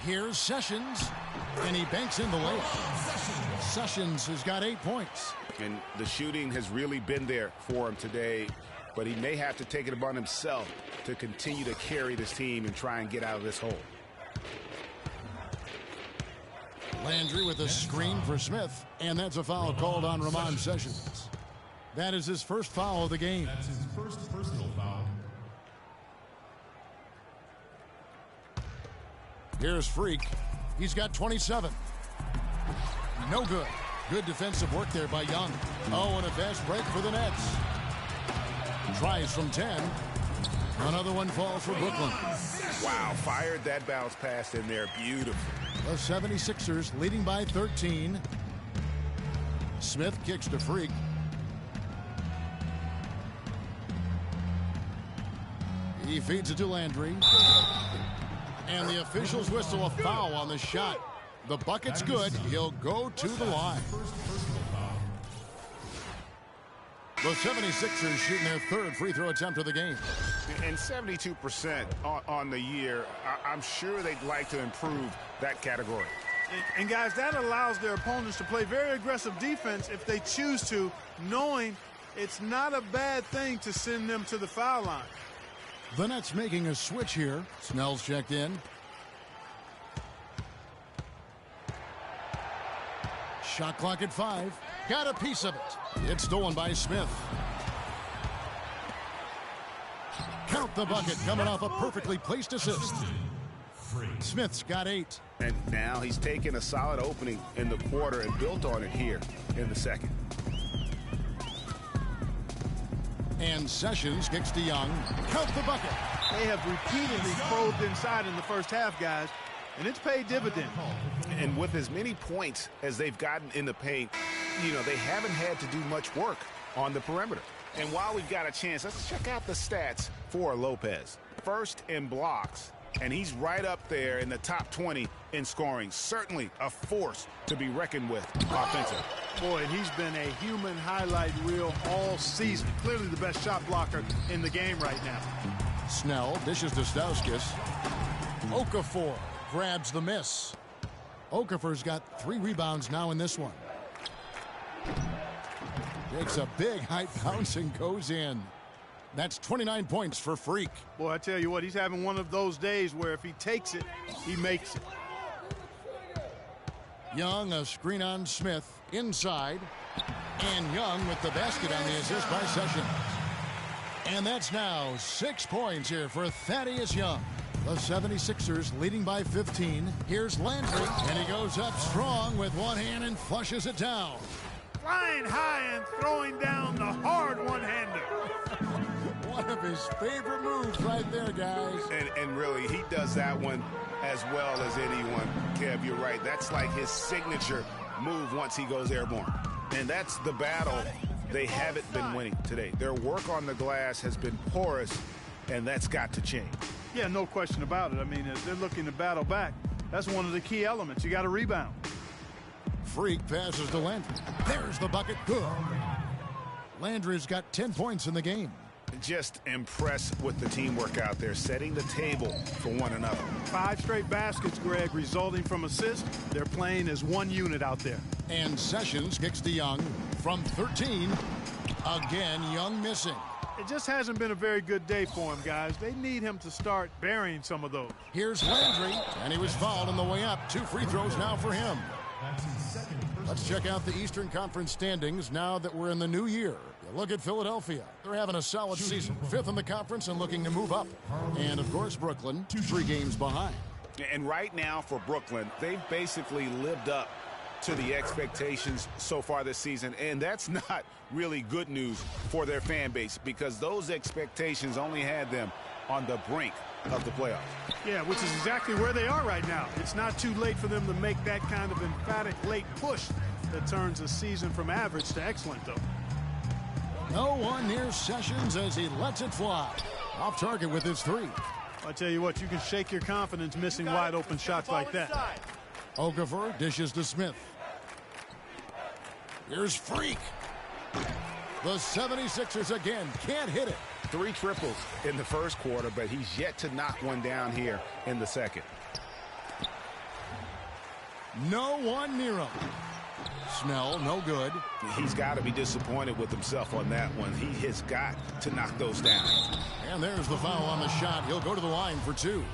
Here's Sessions, and he banks in the layup. Sessions has got 8 points. And the shooting has really been there for him today, but he may have to take it upon himself to continue to carry this team and try and get out of this hole. Landry with a screen for Smith, and that's a foul called on Ramon Sessions. That is his first foul of the game. That's his first personal foul. Here's Freak. He's got 27. No good. Good defensive work there by Young. Oh, and a fast break for the Nets. Tries from 10. Another one falls for Brooklyn. Wow, fired that bounce pass in there. Beautiful. The 76ers leading by 13. Smith kicks to Freak. He feeds it to Landry. And the officials whistle a foul on the shot. The bucket's good. He'll go to the line. The 76ers shooting their third free throw attempt of the game. And 72% on the year. I'm sure they'd like to improve that category. And guys, that allows their opponents to play very aggressive defense if they choose to, knowing it's not a bad thing to send them to the foul line. The Nets making a switch here. Snell's checked in. Shot clock at 5. Got a piece of it. It's stolen by Smith. Count the bucket coming off a perfectly placed assist. Smith's got 8. And now he's taken a solid opening in the quarter and built on it here in the second. And Sessions kicks to Young. Count the bucket. They have repeatedly probed inside in the first half, guys, and it's paid dividends. And with as many points as they've gotten in the paint, you know, they haven't had to do much work on the perimeter. And while we've got a chance, let's check out the stats for Lopez. First in blocks, and he's right up there in the top 20 in scoring. Certainly a force to be reckoned with offensively. Boy, he's been a human highlight reel all season. Clearly the best shot blocker in the game right now. Snell dishes to Stauskas. Okafor grabs the miss. Okafor's got 3 rebounds now in this one. Takes a big high bounce and goes in. That's 29 points for Freak. Boy, I tell you what, he's having one of those days where if he takes it, he makes it. Young, a screen on Smith, inside. And Young with the basket on the assist by Sessions. And that's now 6 points here for Thaddeus Young. The 76ers leading by 15. Here's Landry, and he goes up strong with one hand and flushes it down. Flying high and throwing down the hard one-hander. One of his favorite moves right there, guys. And really, he does that one as well as anyone. Kev, you're right. That's like his signature move once he goes airborne. And that's the battle they haven't been winning today. Their work on the glass has been porous, and that's got to change. Yeah, no question about it. I mean, as they're looking to battle back, that's one of the key elements. You got to rebound. Freak passes to Landry. There's the bucket. Good. Landry's got 10 points in the game. Just impressed with the teamwork out there, setting the table for one another. 5 straight baskets, Greg, resulting from assists. They're playing as one unit out there. And Sessions kicks to Young from 13. Again, Young missing. It just hasn't been a very good day for him, guys. They need him to start burying some of those. Here's Landry, and he was fouled on the way up. 2 free throws now for him. Let's check out the Eastern Conference standings now that we're in the new year. You look at Philadelphia. They're having a solid season. 5th in the conference and looking to move up. And, of course, Brooklyn, 3 games behind. And right now for Brooklyn, they've basically lived up to the expectations so far this season. And that's not really good news for their fan base because those expectations only had them on the brink of the playoffs. Yeah, which is exactly where they are right now. It's not too late for them to make that kind of emphatic late push that turns a season from average to excellent, though. No one near Sessions as he lets it fly. Off target with his 3. I tell you what, you can shake your confidence missing wide open shots like that. Okafor dishes to Smith. Here's Freak. The 76ers again can't hit it. 3 triples in the first quarter, but he's yet to knock one down here in the second. No one near him. Snell, no good. He's got to be disappointed with himself on that one. He has got to knock those down. And there's the foul on the shot. He'll go to the line for 2.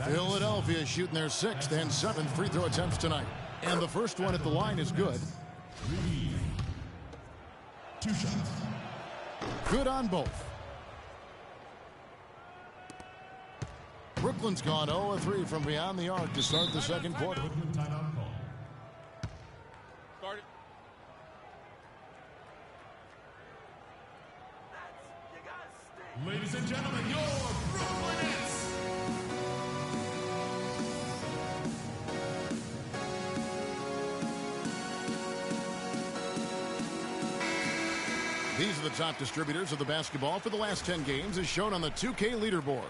Philadelphia shooting their 6th and 7th free throw attempts tonight. And the first one at the line is good. 2 shots. Good on both. Brooklyn's gone 0-3 from beyond the arc to start the second quarter. Start it. Ladies and gentlemen, your Brooklyn Nets. These are the top distributors of the basketball for the last 10 games as shown on the 2K leaderboard.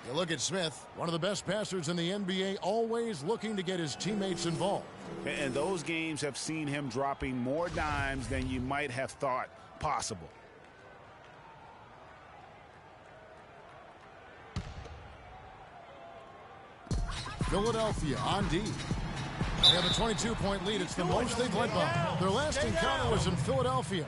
You look at Smith, one of the best passers in the NBA, always looking to get his teammates involved. And those games have seen him dropping more dimes than you might have thought possible. Philadelphia on D. They have a 22-point lead. It's the most they've led by. Their last encounter was in Philadelphia.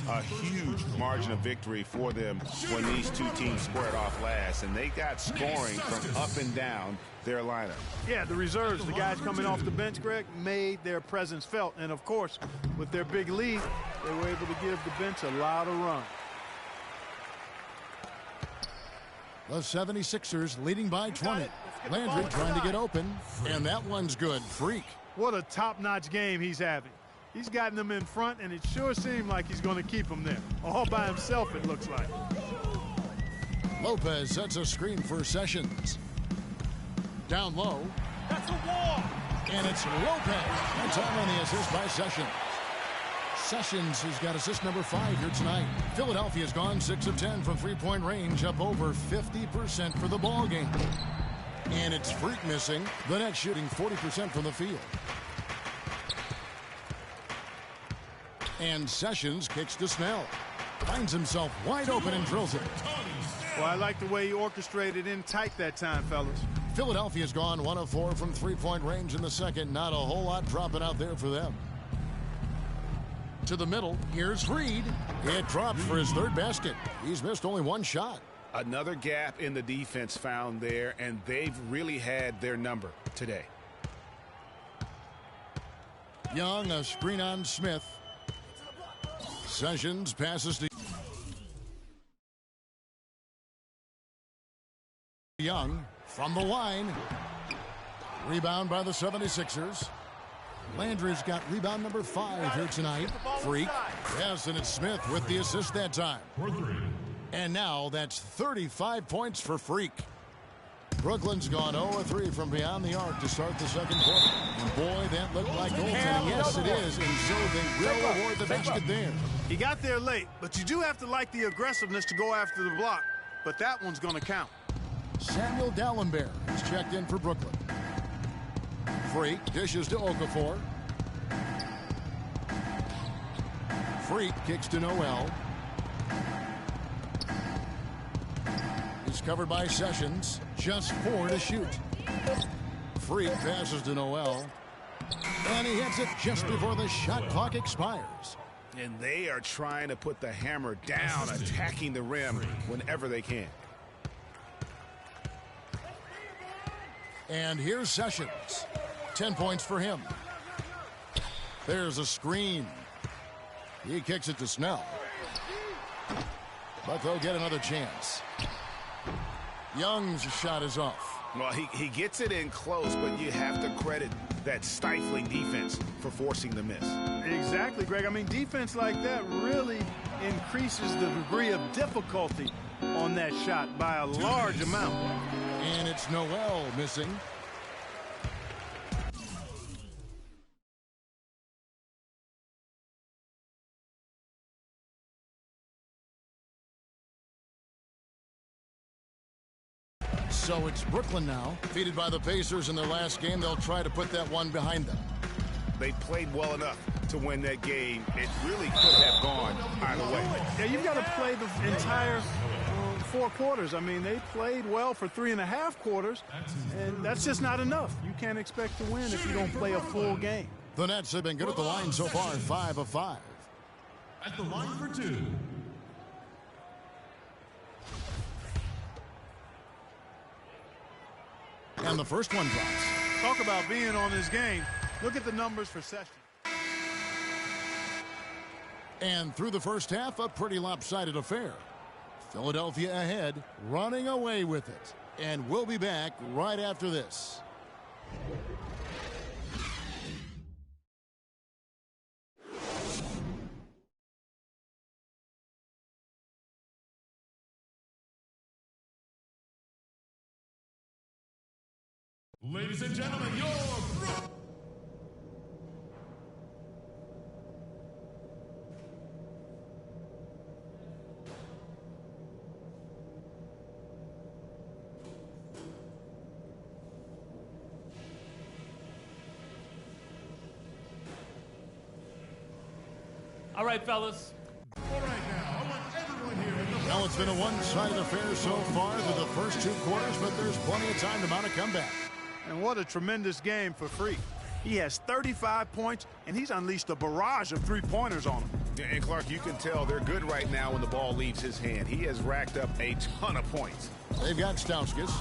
A huge margin of victory for them when these 2 teams squared off last, and they got scoring from up and down their lineup. Yeah, the reserves, the guys coming off the bench, Greg, made their presence felt. And, of course, with their big lead, they were able to give the bench a lot of run. The 76ers leading by 20. Landry trying to get open, and that one's good. Freak. What a top-notch game he's having. He's gotten them in front, and it sure seemed like he's going to keep them there. All by himself, it looks like. Lopez sets a screen for Sessions. Down low. That's a wall. And it's Lopez. And time on the assist by Sessions. Sessions has got assist number 5 here tonight. Philadelphia's gone 6 of 10 from 3-point range, up over 50% for the ball game. And it's Freak missing. The Nets shooting 40% from the field. And Sessions kicks to Snell. Finds himself wide open and drills it. Well, I like the way he orchestrated in tight that time, fellas. Philadelphia's gone 1 of 4 from 3-point range in the second. Not a whole lot dropping out there for them. To the middle, here's Reed. It drops for his 3rd basket. He's missed only 1 shot. Another gap in the defense found there, and they've really had their number today. Young, a screen on Smith. Sessions passes to Young from the line. Rebound by the 76ers. Landry's got rebound number 5 here tonight. Freak. Yes, and it's Smith with the assist that time. And now that's 35 points for Freak. Brooklyn's gone 0-3 from beyond the arc to start the second quarter. And boy, that looked like goaltending. Yes, it is. And so they will award the basket there. He got there late, but you do have to like the aggressiveness to go after the block. But that one's going to count. Samuel Dallenberg is checked in for Brooklyn. Freak dishes to Okafor. Freak kicks to Noel. He's covered by Sessions. Just 4 to shoot. Freak passes to Noel. And he hits it just before the shot clock expires. And they are trying to put the hammer down, attacking the rim whenever they can. And here's Sessions. 10 points for him. There's a screen. He kicks it to Snell. But they'll get another chance. Young's shot is off. Well, he gets it in close, but you have to credit that stifling defense for forcing the miss. Exactly, Greg. I mean, defense like that really increases the degree of difficulty on that shot by a large amount. And it's Noel missing. So it's Brooklyn now, defeated by the Pacers in their last game. They'll try to put that one behind them. They played well enough to win that game. It really could have gone either way. Yeah, you've got to play the entire 4 quarters. I mean, they played well for 3.5 quarters, and that's just not enough. You can't expect to win if you don't play a full game. The Nets have been good at the line so far, 5 of 5. At the line for 2. And the first one drops. Talk about being on his game. Look at the numbers for Sessions. And through the first half, a pretty lopsided affair. Philadelphia ahead, running away with it. And we'll be back right after this. Ladies and gentlemen, All right, fellas. All right, now, I want everyone here in the... Well, it's been a one-sided affair so far through the first 2 quarters, but there's plenty of time to mount a comeback. And what a tremendous game for Freak. He has 35 points, and he's unleashed a barrage of 3-pointers on him. And Clark, you can tell they're good right now when the ball leaves his hand. He has racked up a ton of points. They've got Stauskas,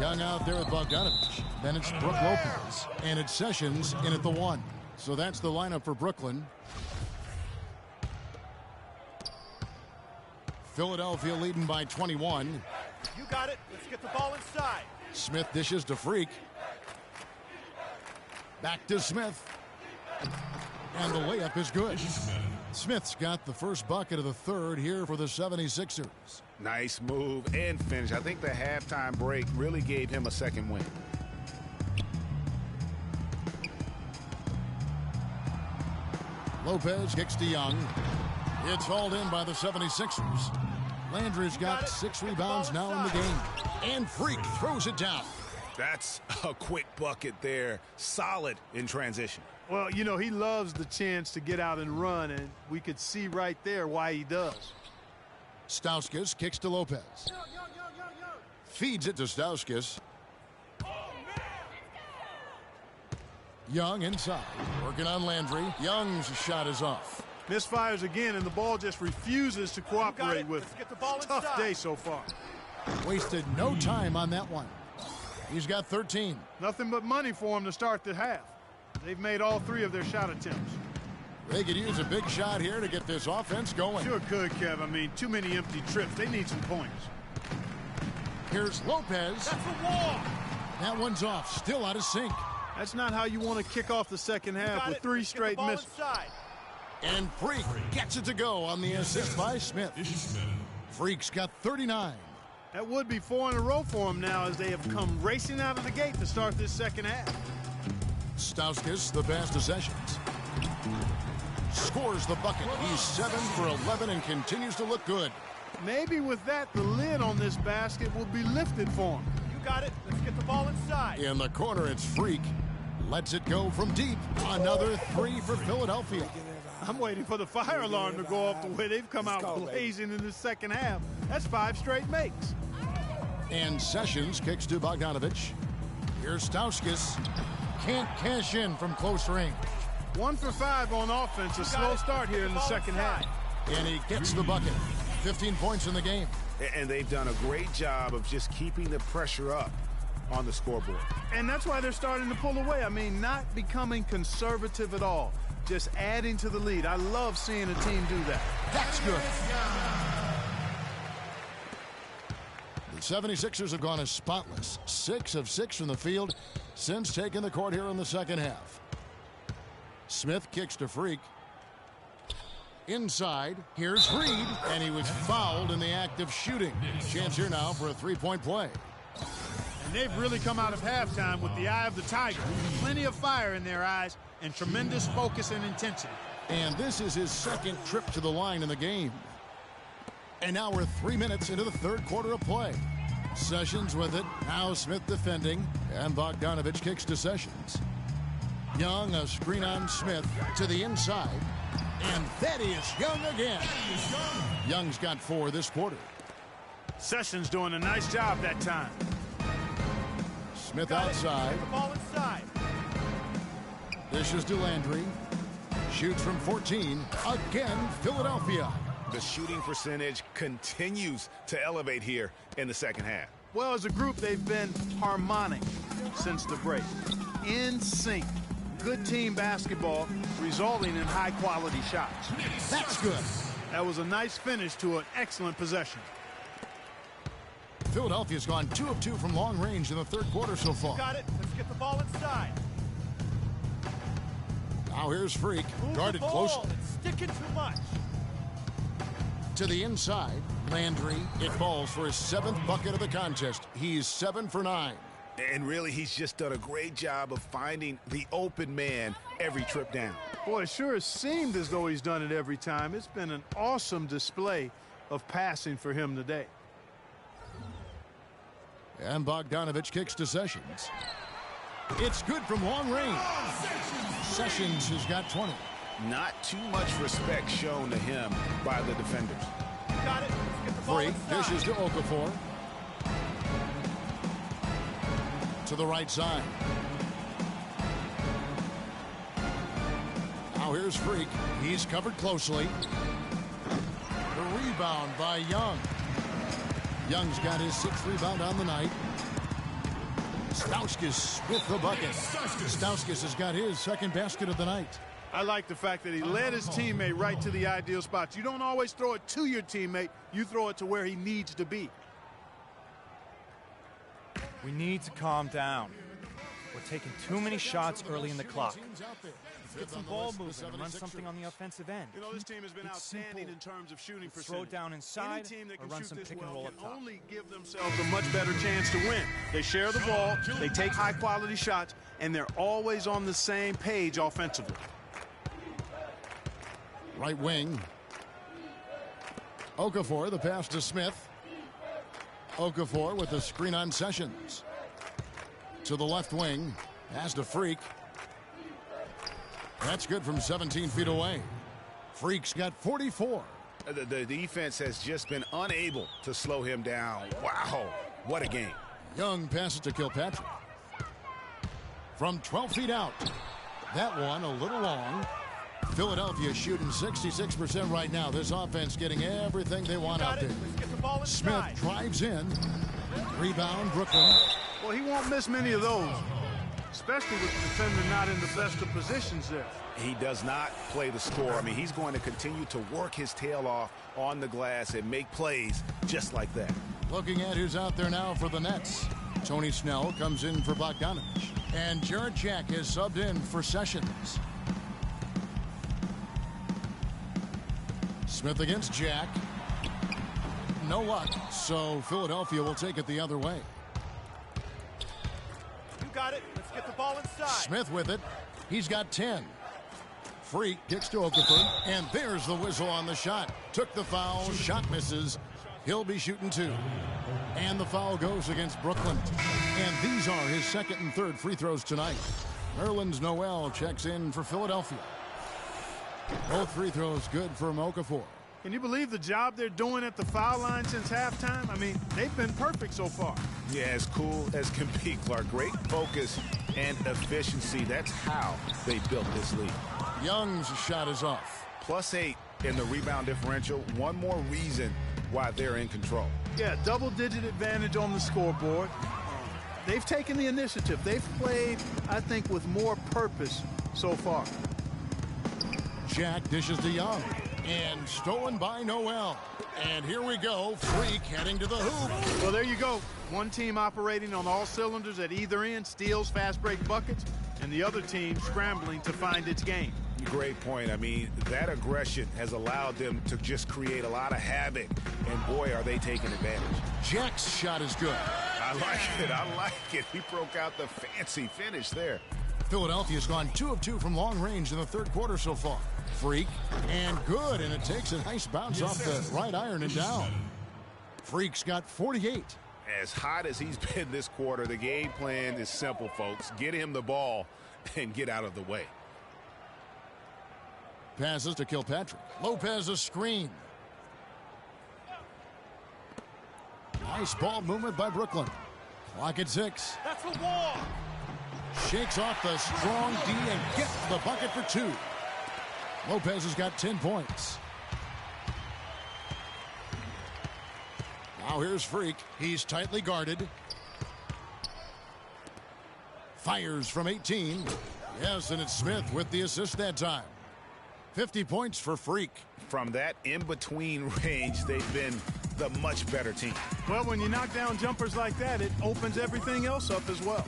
Young out there with Bogdanovich. Then it's Brook Lopez, and it's Sessions in at the 1. So that's the lineup for Brooklyn. Philadelphia leading by 21. You got it. Let's get the ball inside. Smith dishes to Freak. Back to Smith. And the layup is good. Smith's got the first bucket of the third here for the 76ers. Nice move and finish. I think the halftime break really gave him a second win. Lopez kicks to Young. It's hauled in by the 76ers. Landry's got 6 rebounds now in the game. And Freak throws it down. That's a quick bucket there. Solid in transition. Well, you know, he loves the chance to get out and run, and we could see right there why he does. Stauskas kicks to Lopez. Feeds it to Stauskas. Young inside. Working on Landry. Young's shot is off. Misfires again, and the ball just refuses to cooperate with him. Tough day so far. Wasted no time on that one. He's got 13. Nothing but money for him to start the half. They've made all 3 of their shot attempts. They could use a big shot here to get this offense going. Sure could, Kev. I mean, too many empty trips. They need some points. Here's Lopez. That's a walk. That one's off. Still out of sync. That's not how you want to kick off the second half with 3 straight misses. And Freak gets it to go on the assist by Smith. Freak's got 39. That would be 4 in a row for him now as they have come racing out of the gate to start this second half. Stauskas, the pass to Sessions. Scores the bucket. He's 7 for 11 and continues to look good. Maybe with that, the lid on this basket will be lifted for him. You got it. Let's get the ball inside. In the corner, it's Freak. Lets it go from deep. Another 3 for Philadelphia. I'm waiting for the fire alarm to go off the way they've come out blazing in the second half. That's 5 straight makes. And Sessions kicks to Bogdanovich. Here's Stauskas. Can't cash in from close range. 1 for 5 on offense. A slow start here in the second half. And he gets the bucket. 15 points in the game. And they've done a great job of just keeping the pressure up on the scoreboard. And that's why they're starting to pull away. I mean, not becoming conservative at all. Just adding to the lead. I love seeing a team do that. That's good. The 76ers have gone as spotless. 6 of 6 from the field since taking the court here in the second half. Smith kicks to Freak. Inside, here's Reed, and he was fouled in the act of shooting. Chance here now for a three-point play. And they've really come out of halftime with the eye of the tiger. Plenty of fire in their eyes and tremendous focus and intensity. And this is his second trip to the line in the game. And now we're 3 minutes into the third quarter of play. Sessions with it. Now Smith defending. And Bogdanovich kicks to Sessions. Young, a screen on Smith to the inside. And Thaddeus Young again. Young's got 4 this quarter. Sessions doing a nice job that time. Smith outside. The ball inside. Dishes to Landry. Shoots from 14. Again, Philadelphia. The shooting percentage continues to elevate here in the second half. Well, as a group, they've been harmonic since the break. In sync. Good team basketball resulting in high-quality shots. That's good. That was a nice finish to an excellent possession. Philadelphia's gone 2 of 2 from long range in the third quarter so far. Got it. Let's get the ball inside. Now here's Freak. Guarded closely. It's sticking too much. To the inside. Landry. It falls for his 7th bucket of the contest. He's 7 for 9. And really, he's just done a great job of finding the open man every trip down. Boy, it sure has seemed as though he's done it every time. It's been an awesome display of passing for him today. And Bogdanovich kicks to Sessions. It's good from long range. Sessions has got 20. Not too much respect shown to him by the defenders. Got it. Let's get the ball Freak inside. dishes to Okafor. To the right side. Now here's Freak. He's covered closely. The rebound by Young. Young's got his 6th rebound on the night. Stauskas with the bucket. Stauskas has got his 2nd basket of the night. I like the fact that he led his teammate right to the ideal spots. You don't always throw it to your teammate. You throw it to where he needs to be. We need to calm down. We're taking too many shots early in the clock. Let's get some ball movement and run something on the offensive end. You know, this team has been It's outstanding simple. in terms of shooting percentage. Throw down inside Any team that or can run shoot some this pick and well roll can up top. only give themselves a much better chance to win. They share the ball, they take high-quality shots, and they're always on the same page offensively. Right wing. Okafor, the pass to Smith. Okafor with the screen on Sessions. To the left wing. Pass to Freak. That's good from 17 feet away. Freak's got 44. The defense has just been unable to slow him down. Wow, what a game. Young passes to Kilpatrick. From 12 feet out. That one a little long. Philadelphia shooting 66% right now. This offense getting everything they want out there. Let's get the ball Smith inside. drives in. Rebound, Brooklyn. Well, he won't miss many of those, especially with the defender not in the best of positions there. He does not play the score. I mean, he's going to continue to work his tail off on the glass and make plays just like that. Looking at who's out there now for the Nets. Tony Snell comes in for Bogdanovich. And Jarrett Jack is subbed in for Sessions. Smith against Jack. no luck, so Philadelphia will take it the other way. You got it. Let's get the ball inside. Smith with it. He's got 10. Freak kicks to Okafor, and there's the whistle on the shot. Took the foul, shot misses. He'll be shooting 2. And the foul goes against Brooklyn. And these are his second and third free throws tonight. Nerlens Noel checks in for Philadelphia. Both free throws good for Okafor. Can you believe the job they're doing at the foul line since halftime? I mean, they've been perfect so far. Yeah, as cool as can be, Clark. Great focus and efficiency. That's how they built this lead. Young's shot is off. +8 in the rebound differential. One more reason why they're in control. Yeah, double-digit advantage on the scoreboard. They've taken the initiative. They've played, I think, with more purpose so far. Jack dishes to Young. And stolen by Noel. And here we go. Freak heading to the hoop. Well, there you go. One team operating on all cylinders at either end, steals, fast break buckets, and the other team scrambling to find its game. Great point. I mean, that aggression has allowed them to just create a lot of havoc. And boy, are they taking advantage. Jack's shot is good. I like it. I like it. He broke out the fancy finish there. Philadelphia's gone 2 of 2 from long range in the third quarter so far. Freak and good, and it takes a nice bounce off the right iron and down. Freak's got 48. As hot as he's been this quarter, the game plan is simple, folks. Get him the ball and get out of the way. Passes to Kilpatrick. Lopez a screen. Nice ball movement by Brooklyn. Clock at 6. That's a wall. Shakes off the strong D and gets the bucket for 2. Lopez has got 10 points. Now here's Freak. He's tightly guarded. Fires from 18. Yes, and it's Smith with the assist that time. 50 points for Freak. From that in-between range, they've been the much better team. Well, when you knock down jumpers like that, it opens everything else up as well.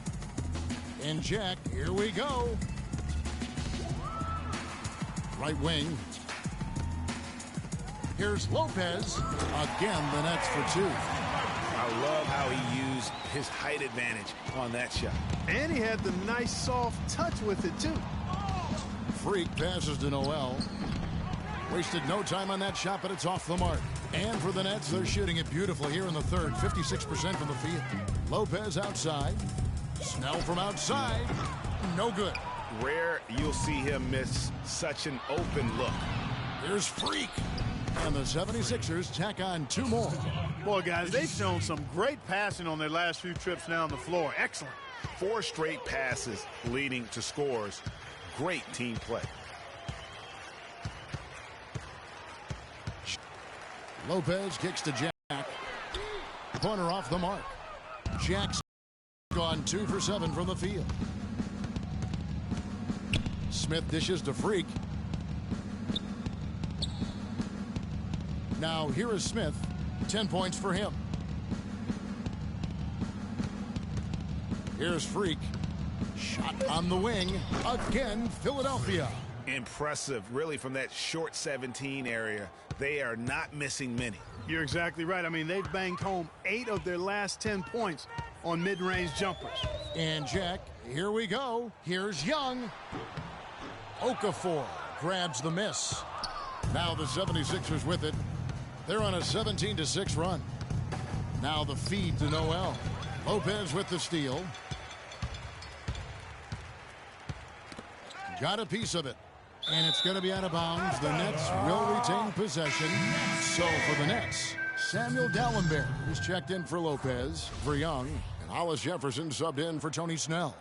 And Jack, here we go. Right wing. Here's Lopez. Again, the nets for 2. I love how he used his height advantage on that shot. And he had the nice soft touch with it, too. Freak passes to Noel. Wasted no time on that shot, but it's off the mark. And for the Nets, they're shooting it beautifully here in the third. 56% from the field. Lopez outside. Snell from outside. No good. Rare you'll see him miss such an open look. Here's Freak. And the 76ers tack on 2 more. Boy, guys, they've shown some great passing on their last few trips down the floor. Excellent. 4 straight passes leading to scores. Great team play. Lopez kicks to Jack. Corner off the mark. Jack's gone 2 for 7 from the field. Smith dishes to Freak. Now here is Smith. 10 points for him. Here's Freak. Shot on the wing. Again, Philadelphia. Impressive, really, from that short 17 area. They are not missing many. You're exactly right. I mean, they've banged home 8 of their last 10 points on mid-range jumpers. And Jack, here we go. Here's Young. Okafor grabs the miss. Now the 76ers with it. They're on a 17-6 run. Now the feed to Noel. Lopez with the steal. Got a piece of it. And it's going to be out of bounds. The Nets will retain possession. So for the Nets, Samuel Dallenberg is checked in for Lopez, for Young, and Hollis Jefferson subbed in for Tony Snell.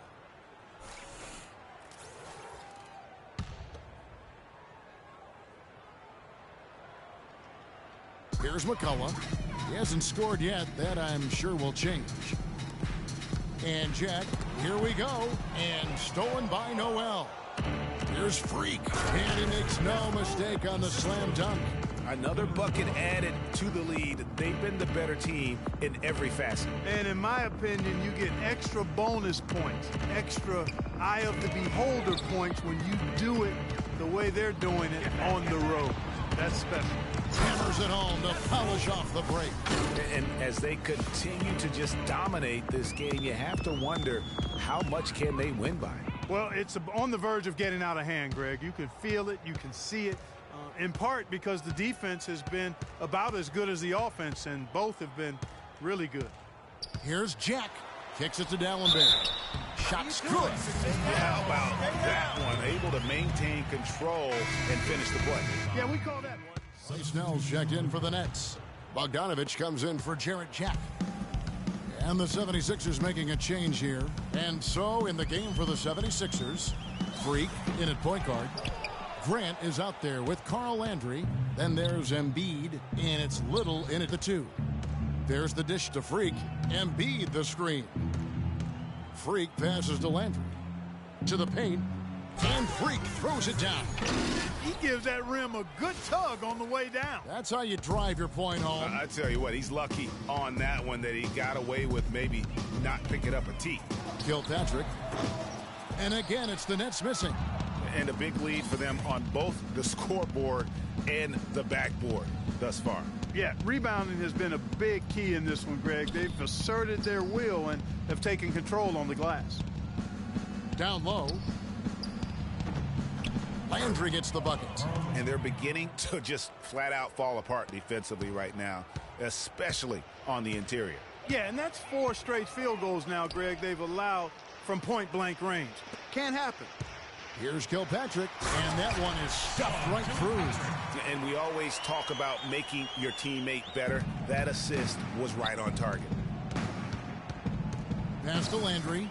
Here's McCullough. He hasn't scored yet. That I'm sure will change. And Jack, here we go. And stolen by Noel. Here's Freak. And he makes no mistake on the slam dunk. Another bucket added to the lead. They've been the better team in every facet. And in my opinion, you get extra bonus points, extra eye of the beholder points when you do it the way they're doing it on the road. That's special. Hammer hammers it home to polish off the break. And as they continue to just dominate this game, you have to wonder how much can they win by. Well, it's on the verge of getting out of hand, Greg. You can feel it. You can see it. In part because the defense has been about as good as the offense, and both have been really good. Here's Jack. Kicks it to Dallenberg. Shot's good. How about that one? Able to maintain control and finish the play. Yeah, we call that one. Ray Snell's checked in for the Nets. Bogdanovich comes in for Jarrett Jack. And the 76ers making a change here. And so in the game for the 76ers, Freak in at point guard. Grant is out there with Carl Landry. Then there's Embiid, and it's Little in at the 2. There's the dish to Freak. Embiid the screen. Freak passes to Landry. To the paint. And Freak throws it down. He gives that rim a good tug on the way down. That's how you drive your point home. I tell you what, he's lucky on that one that he got away with maybe not picking up a tee. Kilpatrick. And again, it's the Nets missing. And a big lead for them on both the scoreboard and the backboard thus far. Yeah, rebounding has been a big key in this one, Greg. They've asserted their will and have taken control on the glass. Down low. Landry gets the bucket. And they're beginning to just flat out fall apart defensively right now, especially on the interior. Yeah, and that's 4 straight field goals now, Greg, they've allowed from point-blank range. Can't happen. Here's Kilpatrick, and that one is stuffed right through. And we always talk about making your teammate better. That assist was right on target. Pass to Landry.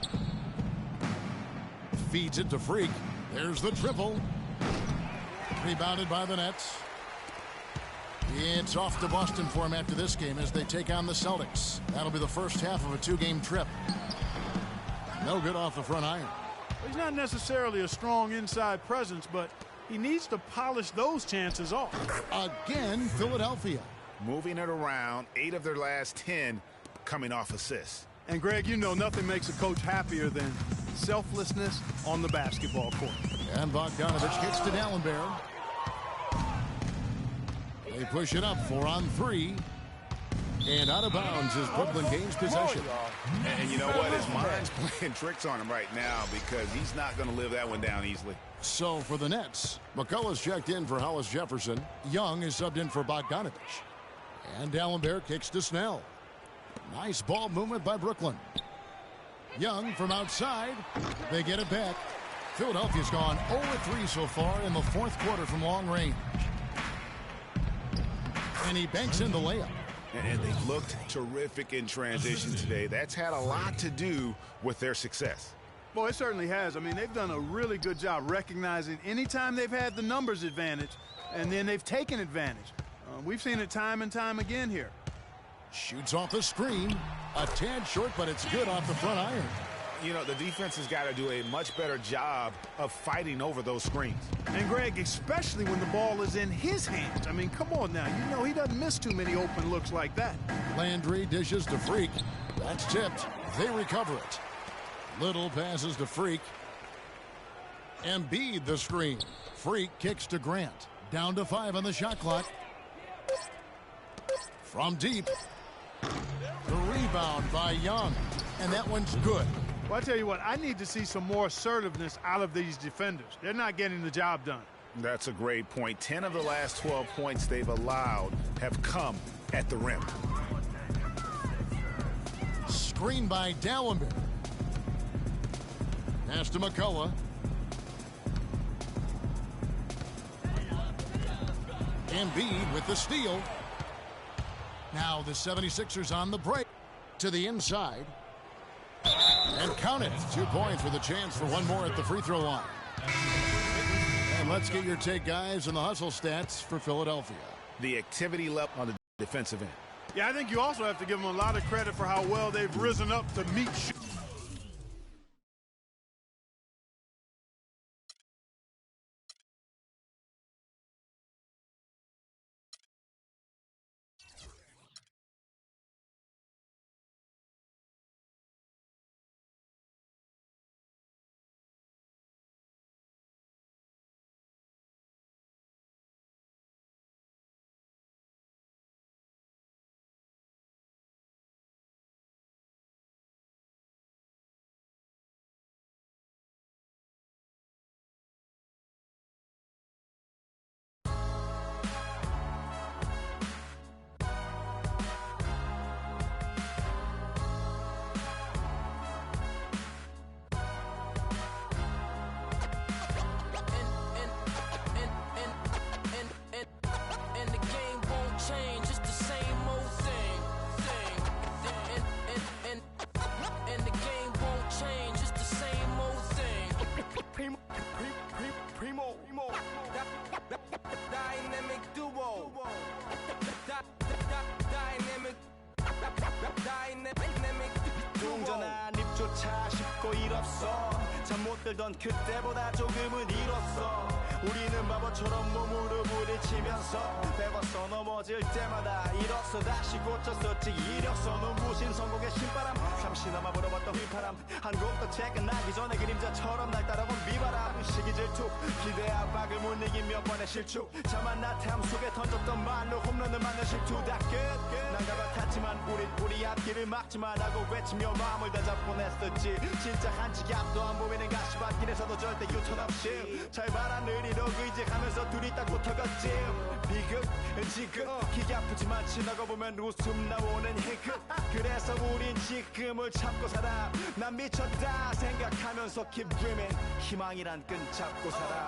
Feeds it to Freak. There's the triple. Rebounded by the Nets. It's off to Boston for him after this game as they take on the Celtics. That'll be the first half of a 2-game trip. No good off the front iron. He's not necessarily a strong inside presence, but he needs to polish those chances off. Again, Philadelphia. Moving it around, 8 of their last 10 coming off assists. And, Greg, you know nothing makes a coach happier than selflessness on the basketball court. And Bogdanovich kicks to Dallenberg. They push it up 4 on 3. And out of bounds is Brooklyn gains possession. And you know what? His mind's playing tricks on him right now because he's not going to live that one down easily. So for the Nets, McCullough's checked in for Hollis Jefferson. Young is subbed in for Bogdanovich. And Dallenberg kicks to Snell. Nice ball movement by Brooklyn. Young from outside. They get it back. Philadelphia's gone 0-3 so far in the 4th quarter from long range. And he banks in the layup. And they've looked terrific in transition today. That's had a lot to do with their success. Boy, it certainly has. I mean, they've done a really good job recognizing anytime they've had the numbers advantage, and then they've taken advantage. We've seen it time and time again here. Shoots off the screen. A tad short, but it's good off the front iron. You know, the defense has got to do a much better job of fighting over those screens. And, Greg, especially when the ball is in his hands. I mean, come on now. You know he doesn't miss too many open looks like that. Landry dishes to Freak. That's tipped. They recover it. Little passes to Freak. Embiid the screen. Freak kicks to Grant. Down to 5 on the shot clock. From deep. The rebound by Young. And that one's good. Well, I tell you what, I need to see some more assertiveness out of these defenders. They're not getting the job done. That's a great point. 10 of the last 12 points they've allowed have come at the rim. Screen by Dallenberg. Pass to McCullough. Embiid with the steal. Now the 76ers on the break. To the inside. And count it. 2 points with a chance for one more at the free throw line. And let's get your take, guys, on the hustle stats for Philadelphia. The activity level on the defensive end. Yeah, I think you also have to give them a lot of credit for how well they've risen up to meet 건전한 입조차 쉽고 일 없어 잠 못 들던 그때보다 조금은 일었어 우리는 바보처럼 몸으로 부딪히면서 배웠어 넘어질 때마다 일었어 다시 고쳤었지 이력서 눈부신 성공의 신바람 잠시나마 불어봤던 휘파람 한 곡도 채 끝나기 전에 그림자처럼 날 따라온 비바람 시기 질투 기대 압박을 못 이긴 몇 번의 실축 자만 나탐 속에 던졌던 말로 홈런을 맞는 실투 다 끝 난가 같았지만 우리 앞길을 막지만 하고 외치며 마음을 다잡곤 했었지 진짜 한치 앞도 안 보이는 가시밭길에서도 절대 유턴 없이 잘 봐라 느리로 의지하면서 둘이 딱 붙어갔지 비극 지극 기가 아프지만 지나고 보면 웃음 나오는 희극 그래서 우린 지금을 참고 살아 난 미쳤다 생각하면서 keep dreaming 희망이란 끈 잡고 살아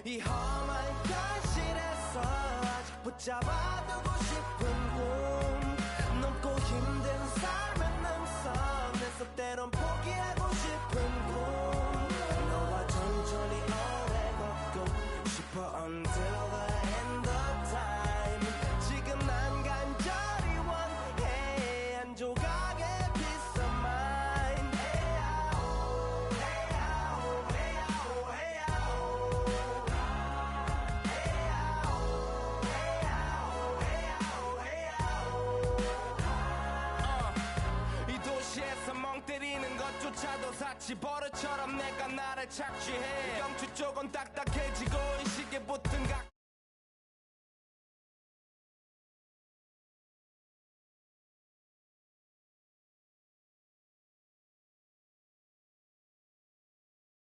이 험한 현실에서 아직 붙잡아두고 싶은 꿈 넘고 힘든 삶의 능선에서 때론 포기하고 싶은 꿈 너와 천천히 오래 걷고 싶어 until the end of time 지금 난 간절히 원해 한 조각의 peace of mind 헤야오 헤야오 헤야오 헤야오 이 도시에서 멍 때리는 것조차도 사치 버릇처럼 내가 나를 착취해 경추 쪽은 딱딱